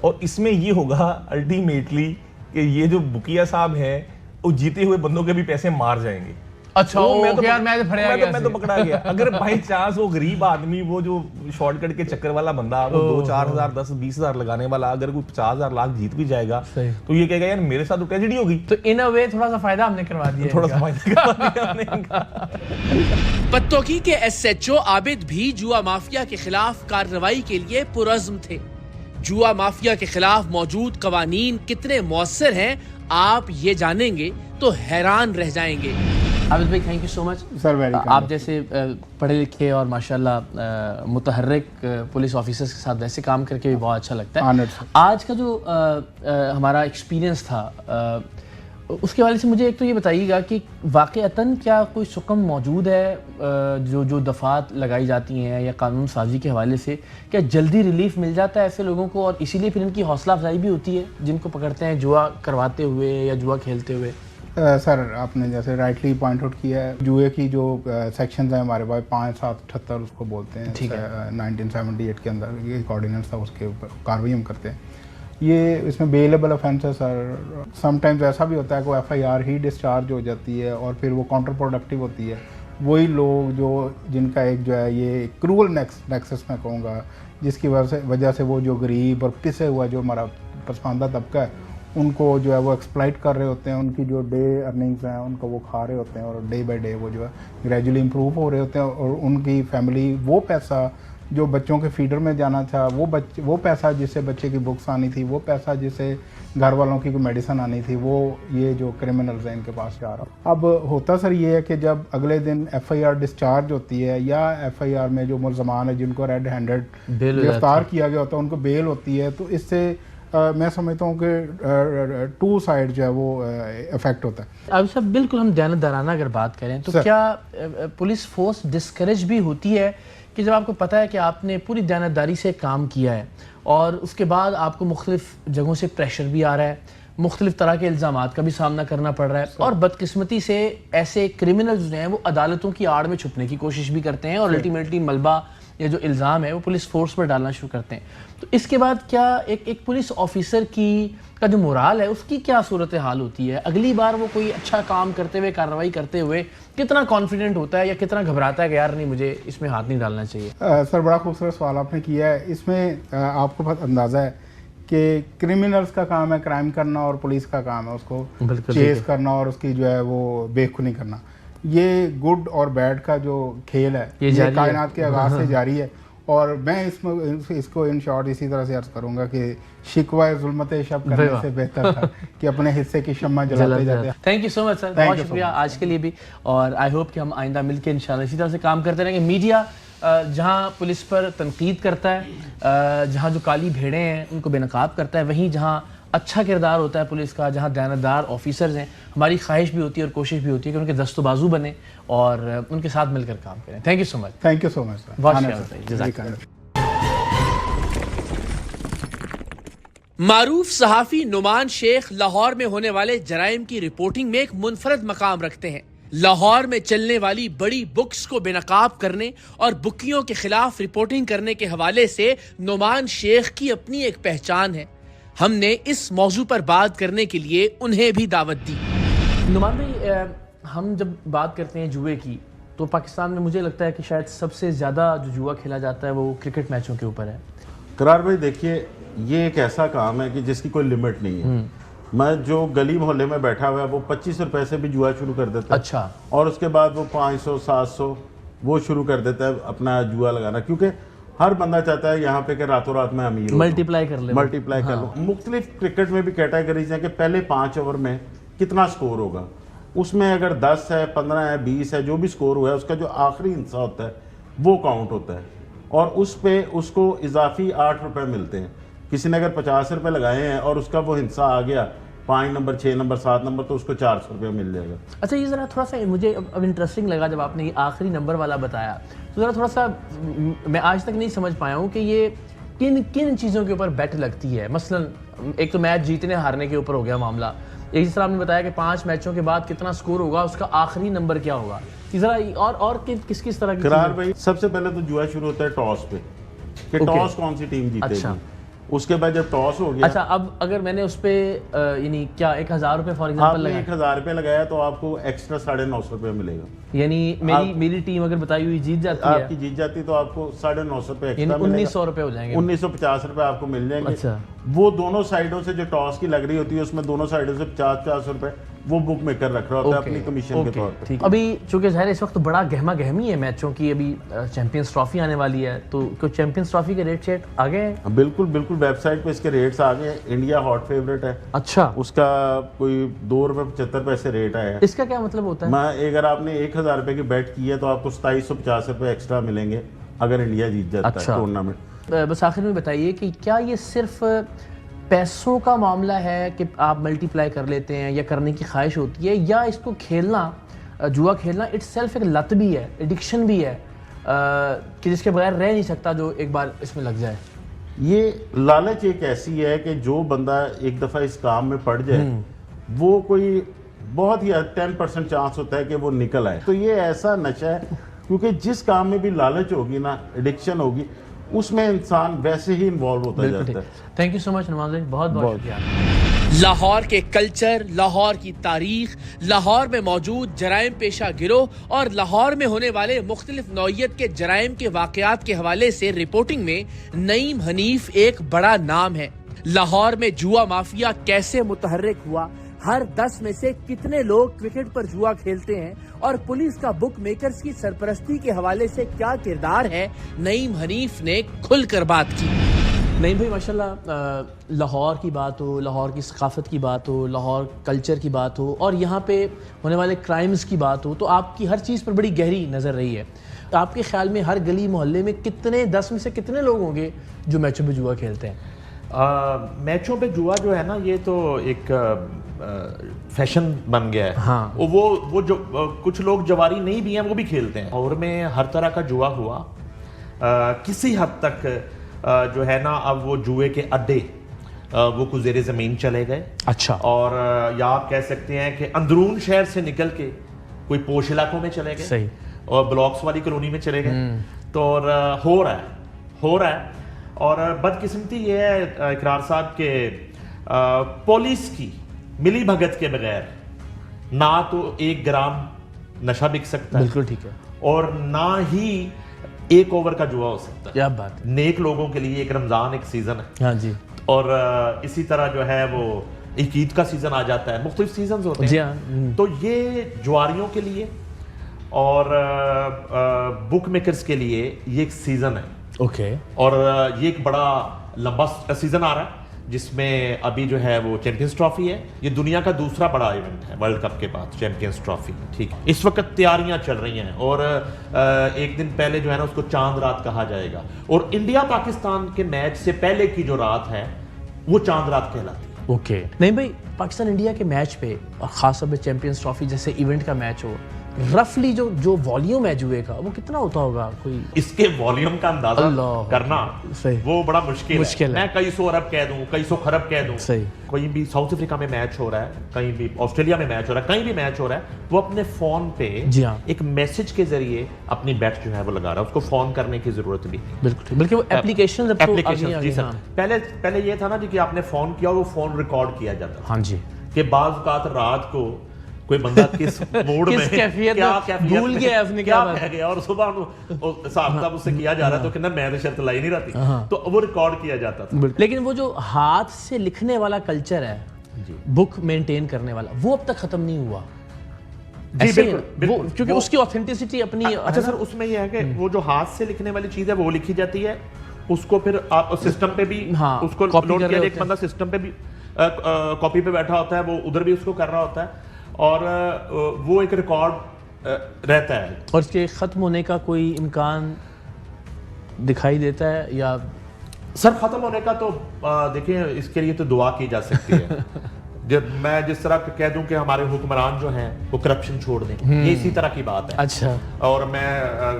और इसमें ये होगा अल्टीमेटली कि ये जो बुकिया साहब है वो जीते हुए बंदों के भी पैसे मार जाएंगे। अच्छा, मैं तो पकड़ा गया। अगर बाई चांस वो गरीब आदमी, वो जो शॉर्टकट के चक्कर वाला बंदा, वो 2-4 हज़ार 10-20 हज़ार लगाने वाला, अगर कोई 50,000 लाख जीत भी जाएगा तो ये कहेगा यार मेरे साथ तो ट्रेजेडी होगी। तो इन अ वे थोड़ा सा फायदा हमने करवा दिया, थोड़ा सा फायदा करवा दिया हमने। पत्तोकी के SHO आबिद भी जुआ माफिया के खिलाफ कार्रवाई के लिए पुरज़्म थे। जुआ माफिया के खिलाफ मौजूद कवानीन कितने मौसर हैं, आप ये जानेंगे तो हैरान रह जाएंगे। आबिद भाई, thank you so much sir, very आप जैसे पढ़े लिखे और माशाल्लाह मुतहर्रिक पुलिस ऑफिसर्स के साथ वैसे काम करके भी बहुत अच्छा लगता है। आज का जो हमारा एक्सपीरियंस था, उसके हवाले से मुझे एक तो ये बताइएगा कि वाक़अतन क्या कोई सुकम मौजूद है जो दफ़ात लगाई जाती हैं या कानून साजी के हवाले से, क्या जल्दी रिलीफ मिल जाता है ऐसे लोगों को, और इसीलिए फिर इनकी हौसला अफजाई भी होती है जिनको पकड़ते हैं जुआ करवाते हुए या जुआ खेलते हुए? सर, आपने जैसे राइटली पॉइंट आउट किया है, जुए की जो सेक्शंस हैं हमारे पास 5778 उसको बोलते हैं, 1978 के अंदर एक ऑर्डिनेंस था, उसके ऊपर कार्रवाई हम करते हैं। ये इसमें बेलेबल ऑफेंस है सर। समटाइम्स ऐसा भी होता है कि FIR ही डिस्चार्ज हो जाती है और फिर वो काउंटर प्रोडक्टिव होती है। वही लोग जो जिनका एक जो है ये क्रूअल नेक्सस मैं कहूँगा, जिसकी वजह से वो जो गरीब और पिसे हुआ जो हमारा पसमानदा तबका है, उनको जो है वो एक्सप्लॉइट कर रहे होते हैं, उनकी जो डे अर्निंग्स हैं उनको वो खा रहे होते हैं, और डे बाय डे वो जो है ग्रेजुअली इम्प्रूव हो रहे होते हैं, और उनकी फैमिली वो पैसा जो बच्चों के फीडर में जाना था, वो पैसा जिससे बच्चे की बुक्स आनी थी, वो पैसा जिससे घर वालों की कोई मेडिसिन आनी थी, वो ये जो क्रिमिनल्स हैं इनके पास जा रहा। अब होता सर ये है कि जब अगले दिन FIR डिस्चार्ज होती है या FIR में जो मुल्ज़मान है जिनको रेड हैंडेड गिरफ्तार किया गया होता है उनको बेल होती है, तो इससे मैं समझता हूँ कि 2 साइड जो है वो इफेक्ट होता है। अब सब बिल्कुल हम दयानतदाराना अगर बात करें तो क्या पुलिस फोर्स डिस्करेज भी होती है कि जब आपको पता है कि आपने पूरी दयानतदारी से काम किया है और उसके बाद आपको मुख्तलिफ जगहों से प्रेशर भी आ रहा है, मुख्तलिफ तरह के इल्ज़ामात का भी सामना करना पड़ रहा है, और बदकिस्मती से ऐसे क्रिमिनल्स जो हैं वो अदालतों की आड़ में छुपने की कोशिश भी करते हैं और अल्टीमेटली मलबा या जो इल्ज़ाम है वो पुलिस फोर्स पर डालना शुरू करते हैं। तो इसके बाद क्या एक पुलिस ऑफिसर का जो मोराल है उसकी क्या सूरत हाल होती है? अगली बार वो कोई अच्छा काम करते हुए, कार्रवाई करते हुए कितना कॉन्फिडेंट होता है या कितना घबराता है कि यार नहीं, मुझे इसमें हाथ नहीं डालना चाहिए? सर, बड़ा खूबसूरत सवाल आपने किया है। इसमें आपको बहुत अंदाज़ा है कि क्रिमिनल्स का काम है क्राइम करना और पुलिस का काम है उसको चेस करना और उसकी जो है वो बेखुनी करना। ये गुड और बैड का जो खेल है ये कायनात के आगाज़ से जारी है, और मैं इसको इन शॉर्ट इसी तरह से अर्ज करूंगा कि शिकवा जुल्मत शब करने से बेहतर था कि अपने हिस्से की शम्मा जलाते जाते हैं। Thank you so much sir, बहुत शुक्रिया आज के लिए भी, और आई होप कि हम आइंदा मिलकर इंशाल्लाह इसी तरह से काम करते रहेंगे। मीडिया जहां पुलिस पर तनकीद करता है, जहां जो काली भेड़ें हैं उनको बेनकाब करता है, वहीं जहां अच्छा किरदार होता है पुलिस का, जहां दयानतदार ऑफिसर्स हैं, हमारी ख्वाहिश भी होती है और कोशिश भी होती है कि उनके दस्तो बाजू बने और उनके साथ मिलकर काम करें। Thank you so much. Thank you so much. मारूफ सहाफ़ी नुमान शेख लाहौर में होने वाले जराइम की रिपोर्टिंग में एक मुनफरद मकाम रखते हैं। लाहौर में चलने वाली बड़ी बुक्स को बेनकाब करने और बुकियों के खिलाफ रिपोर्टिंग करने के हवाले से नुमान शेख की अपनी एक पहचान है। हमने इस मौजू पर बात करने के लिए उन्हें भी दावत दी। नुमान भाई, हम जब बात करते हैं जुए की तो पाकिस्तान में मुझे लगता है कि शायद सबसे ज़्यादा जो जुआ खेला जाता है वो क्रिकेट मैचों के ऊपर है। करार भाई देखिए, ये एक ऐसा काम है कि जिसकी कोई लिमिट नहीं है। मैं जो गली मोहल्ले में बैठा हुआ है वो 25 रुपए से भी जुआ शुरू कर देता है। अच्छा। और उसके बाद वो 500 700 वो शुरू कर देता है अपना जुआ लगाना, क्योंकि हर बंदा चाहता है यहाँ पे कि रातों रात में अमीर मल्टीप्लाई कर ले, मल्टीप्लाई कर लो। मुख्तलिफ क्रिकेट में भी कैटेगरीज हैं कि पहले 5 ओवर में कितना स्कोर होगा, उसमें अगर 10 है 15 है 20 है जो भी स्कोर हुआ है उसका जो आखिरी हिस्सा होता है वो काउंट होता है और उस पे उसको इजाफी 8 रुपए मिलते हैं। किसी ने अगर 50 रुपए लगाए हैं और उसका वो हिस्सा आ गया 5 नंबर 6 नंबर 7 नंबर तो उसको 400 रुपये मिल जाएगा। अच्छा, ये ज़रा थोड़ा सा मुझे अब इंटरेस्टिंग लगा जब आपने ये आखिरी नंबर वाला बताया, तो ज़रा थोड़ा सा मैं आज तक नहीं समझ पाया हूँ कि ये किन किन चीज़ों के ऊपर बेट लगती है। मसलन एक तो मैच जीतने हारने के ऊपर हो गया मामला, एक जिस तरह आपने बताया कि 5 मैचों के बाद कितना स्कोर होगा, उसका आखिरी नंबर क्या होगा, ज़रा और किस किस तरह की करार भाई सबसे पहले तो जुआ शुरू होता है टॉस पे कि टॉस कौन सी टीम जीतेगी। अच्छा। उसके बाद जब टॉस हो गया, अच्छा, अब अगर मैंने उस पे यानी क्या 1000 रुपये फॉर एग्जांपल आपने लगाया, 1000 रुपये लगाया तो आपको एक्स्ट्रा 950 रुपये मिलेगा। यानी मेरी टीम अगर बताई हुई जीत जाती है, आपकी जीत जाती तो आपको 950 रुपये यानी एक्स्ट्रा 1900 रुपये हो जाएंगे, 1950 रुपये आपको मिल जाएंगे। अच्छा। वो दोनों साइडों से जो टॉस की लग रही होती है उसमें दोनों साइडों से 50-50 रुपये वो बुक मेकर रख रहा होता है अपनी कमीशन के तौर पर। ठीक। अभी चूंकि ज़ाहिर इस वक्त बड़ा गहमा गहमी है मैचों की, अभी चैंपियंस ट्रॉफी आने वाली है, तो कोई चैंपियंस ट्रॉफी के रेट शेट आ गए हैं? बिल्कुल बिल्कुल, वेबसाइट पे इसके रेट्स आ गए। इंडिया हॉट फेवरेट है। अच्छा। उसका कोई 2 रुपये 75 पैसे रेट आया है। इसका क्या मतलब होता है? मैं अगर आपने 1000 रुपये की बेट की है तो आपको 2750 रुपये एक्स्ट्रा मिलेंगे अगर इंडिया जीत जाता है टूर्नामेंट। बस आखिर में बताइए कि क्या ये सिर्फ पैसों का मामला है कि आप मल्टीप्लाई कर लेते हैं या करने की ख्वाहिश होती है, या इसको खेलना, जुआ खेलना इट्सेल्फ एक लत भी है, एडिक्शन भी है कि जिसके बगैर रह नहीं सकता जो एक बार इसमें लग जाए? ये लालच एक ऐसी है कि जो बंदा एक दफ़ा इस काम में पड़ जाए वो कोई बहुत ही 10% चांस होता है कि वो निकल आए। तो ये ऐसा नशा है क्योंकि जिस काम में भी लालच होगी ना, एडिक्शन होगी, उसमें इंसान वैसे ही इन्वॉल्व होता जाता है। Thank you so much Nawaz भाई, बहुत बहुत शुक्रिया। लाहौर के कल्चर, लाहौर की तारीख, लाहौर में मौजूद जराइम पेशा गिरोह और लाहौर में होने वाले मुख्तलिफ नौइयत के जराइम के वाकयात के हवाले से रिपोर्टिंग में नईम हनीफ एक बड़ा नाम है। लाहौर में जुआ माफिया कैसे मुतहर्रिक हुआ, हर 10 में से कितने लोग क्रिकेट पर जुआ खेलते हैं और पुलिस का बुक मेकर्स की सरपरस्ती के हवाले से क्या किरदार है, नईम हनीफ ने खुलकर बात की। नईम भाई माशाल्लाह, लाहौर की बात हो, लाहौर की सकाफत की बात हो, लाहौर कल्चर की बात हो और यहाँ पे होने वाले क्राइम्स की बात हो, तो आपकी हर चीज़ पर बड़ी गहरी नज़र रही है। आपके ख्याल में हर गली मोहल्ले में कितने 10 में से कितने लोग होंगे जो मैचों पे जुआ खेलते हैं? मैचों पे जुआ जो है ना, ये तो एक फैशन बन गया है। हाँ। वो जो कुछ लोग जवारी नहीं भी हैं वो भी खेलते हैं। और में हर तरह का जुआ हुआ, किसी हद तक जो है ना, अब वो जुए के अड्डे वो कुछ ज़ेरे ज़मीन चले गए। अच्छा। और या आप कह सकते हैं कि अंदरून शहर से निकल के कोई पोश इलाकों में चले गए। सही। और ब्लॉक्स वाली कॉलोनी में चले गए। तो और हो रहा है। और बदकिस्मती ये है इकरार साहब के पुलिस की मिली भगत के बगैर ना तो 1 ग्राम नशा बिक सकता है, बिल्कुल ठीक है, और ना ही 1 ओवर का जुआ हो सकता है। क्या बात है। नेक लोगों के लिए एक रमजान एक सीजन है। हाँ जी। और इसी तरह जो है वो एक ईद का सीजन आ जाता है, मुख्तलिफ सीजन होते जी हैं। हाँ। तो ये जुआरियों के लिए और बुक मेकर्स के लिए ये एक सीजन है। ओके। और ये एक बड़ा लंबा सीजन आ रहा है जिसमें अभी जो है वो चैंपियंस ट्रॉफी है। ये दुनिया का दूसरा बड़ा इवेंट है वर्ल्ड कप के बाद, चैंपियंस ट्रॉफी। ठीक है, इस वक्त तैयारियां चल रही हैं और एक दिन पहले जो है ना उसको चांद रात कहा जाएगा। और इंडिया पाकिस्तान के मैच से पहले की जो रात है वो चांद रात कहलाती है। ओके। नहीं भाई, पाकिस्तान इंडिया के मैच पे और खासतौर पे चैंपियंस ट्रॉफी जैसे इवेंट का मैच हो, रफली जो वॉल्यूम है जुए का वो कितना होता होगा? कोई इसके वॉल्यूम का अंदाजा करना सही। वो बड़ा मुश्किल है। मैं कई सौ अरब कह दूं, कई सौ खरब कह दूं। सही। कहीं भी साउथ अफ्रीका में मैच हो रहा है, कहीं भी ऑस्ट्रेलिया में मैच हो रहा है, कहीं भी मैच हो रहा है, वो अपने फोन पे जी हाँ एक मैसेज के जरिए अपनी बैट जो है वो लगा रहा है। उसको फोन करने की जरूरत भी नहीं। बिल्कुल, बल्कि वो एप्लीकेशन जी सर। पहले ये था ना जी कि आपने फोन किया और वो फोन रिकॉर्ड किया जाता। हाँ जी। कि बाज़ औक़ात रात को कोई बंदा किस मूड किस में कैफियत क्या में कैफियत भूल में गया उसने क्या क्या बात। बह गया, और सुबह हिसाब किताब उससे किया जा रहा है तो कहना मैं तो शर्त लाई नहीं रहती, तो वो रिकॉर्ड किया जाता था। लेकिन वो जो हाथ से लिखने वाला कल्चर है, बुक मेंटेन करने वाला, वो अब तक खत्म नहीं हुआ। जी ऐसे ही बिल्कुल, ना? बिल्कुल। वो क्योंकि उसकी ऑथेंटिसिटी अपनी अच्छा सर, उसमें यह है कि वो जो हाथ से लिखने वाली चीज है वो लिखी जाती है, उसको फिर आप सिस्टम पे भी हाँ, उसको copy लोड कर किया, रहे एक होते हैं। बंदा सिस्टम पे भी कॉपी पे बैठा होता है, वो उधर भी उसको कर रहा होता है, और वो एक रिकॉर्ड रहता है। और इसके खत्म होने का कोई इम्कान दिखाई देता है या? सर खत्म होने का तो देखिए, इसके लिए तो दुआ की जा सकती है। जब मैं जिस तरह कह दूं कि हमारे हुक्मरान जो हैं वो करप्शन छोड़ दें, ये इसी तरह की बात है। अच्छा। और मैं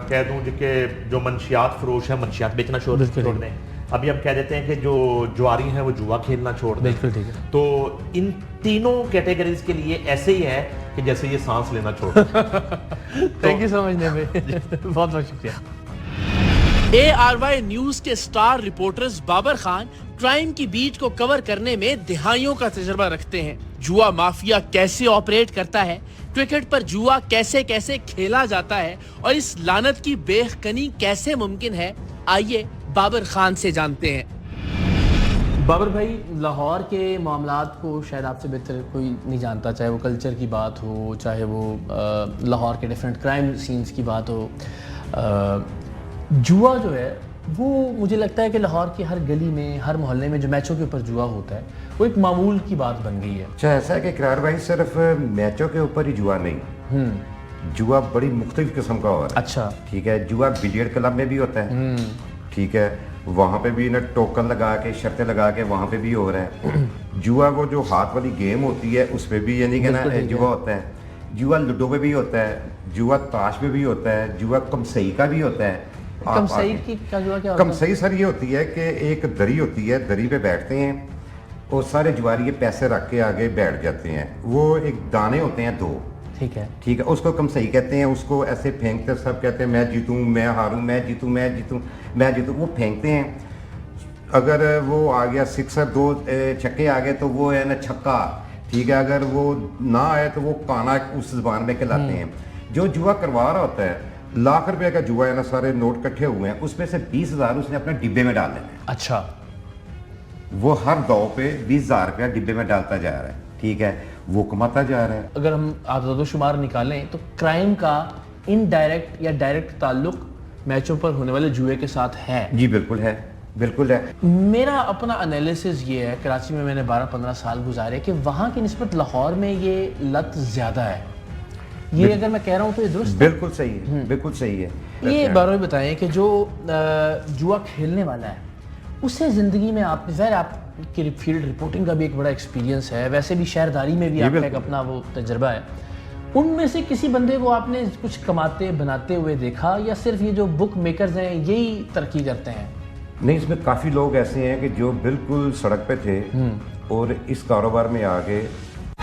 कह दूं कि जो मंशियात फरोश है मंशियात बेचना छोड़ दें। अभी हम कह देते हैं कि जो जुआरी हैं वो जुआ खेलना छोड़ दें। बिल्कुल ठीक है। तो इन तीनों कैटेगरीज के लिए ऐसे ही है कि जैसे ये सांस लेना छोड़ दें। थैंक यू समझने में। बहुत बहुत शुक्रिया। ARY न्यूज के star reporters Babar Khan crime की बीट को कवर करने में दिहाइयों का तजुर्बा रखते हैं। जुआ माफिया कैसे ऑपरेट करता है, क्रिकेट पर जुआ कैसे कैसे खेला जाता है और इस लानत की बेखनी कैसे मुमकिन है, आइए बाबर खान से जानते हैं। बाबर भाई, लाहौर के मामलात को शायद आपसे बेहतर कोई नहीं जानता, चाहे वो कल्चर की बात हो, चाहे वो लाहौर के डिफरेंट क्राइम सीन्स की बात हो। जुआ जो है वो मुझे लगता है कि लाहौर की हर गली में, हर मोहल्ले में जो मैचों के ऊपर जुआ होता है वो एक मामूल की बात बन गई है। अच्छा, ऐसा है कि इकरार भाई सिर्फ मैचों के ऊपर ही जुआ नहीं, जुआ बड़ी मुख्तलिफ किस्म का हो रहा है। अच्छा। ठीक है, जुआ बिलियर्ड क्लब में भी होता है, ठीक है, वहाँ पे भी ना टोकन लगा के, शर्तें लगा के वहाँ पे भी हो रहा है। जुआ वो जो हाथ वाली गेम होती है उस पर भी यानी कि ना जुआ होता है। जुआ लूडो में भी होता है, जुआ ताश में भी होता है, जुआ कमसई का भी होता है। कमसई की क्या जुआ क्या होता है? कमसई सर ये होती है कि एक दरी होती है, दरी पे बैठते हैं और सारे जुआरी पैसे रख के आगे बैठ जाते हैं। वो एक दाने होते हैं दो, ठीक है, ठीक है, उसको कमसई कहते हैं। उसको ऐसे फेंकते, सब कहते हैं मैं जीतूं, मैं हारूं, मैं जीतूं, मैं जीतूं, मैं जीतूं, वो फेंकते हैं। अगर वो आ गया सिक्सर, दो छक्के आ गए तो वो है ना छक्का, ठीक है। अगर वो ना आए तो वो काना उस ज़बान में कहलाते हैं। जो जुआ करवा रहा होता है, लाख रुपए का जुआ है ना, सारे नोट इकट्ठे हुए हैं, उसमें से 20,000 उसने अपने डिब्बे में डाल देने हैं। अच्छा। वो हर दाव पे 20,000 रुपया डिब्बे में डालता जा रहा है, ठीक है, वो कमाता जा रहा है। अगर हम आदतोशुमार निकालें तो क्राइम का इनडायरेक्ट या डायरेक्ट ताल्लुक मैचों पर होने वाले जुए के साथ है। जी बिल्कुल है, बिल्कुल है। मेरा अपना एनालिसिस ये है, कराची में मैंने 12-15 साल गुजारे, कि वहाँ की निस्बत लाहौर में ये लत ज़्यादा है। ये अगर मैं कह रहा हूँ तो ये दुरुस्त? बिल्कुल सही है, बिल्कुल सही है। ये बारे में बताएं कि जो जुआ खेलने वाला है उसे ज़िंदगी में आपने, ज़ाहिर आपकी फील्ड रिपोर्टिंग का भी एक बड़ा एक्सपीरियंस है, वैसे भी शहरदारी में भी आपका एक अपना वो तजर्बा है, उनमें से किसी बंदे को आपने कुछ कमाते बनाते हुए देखा या सिर्फ ये जो बुक मेकर्स हैं यही तरक्की करते हैं? नहीं, इसमें काफ़ी लोग ऐसे हैं कि जो बिल्कुल सड़क पे थे और इस कारोबार में आके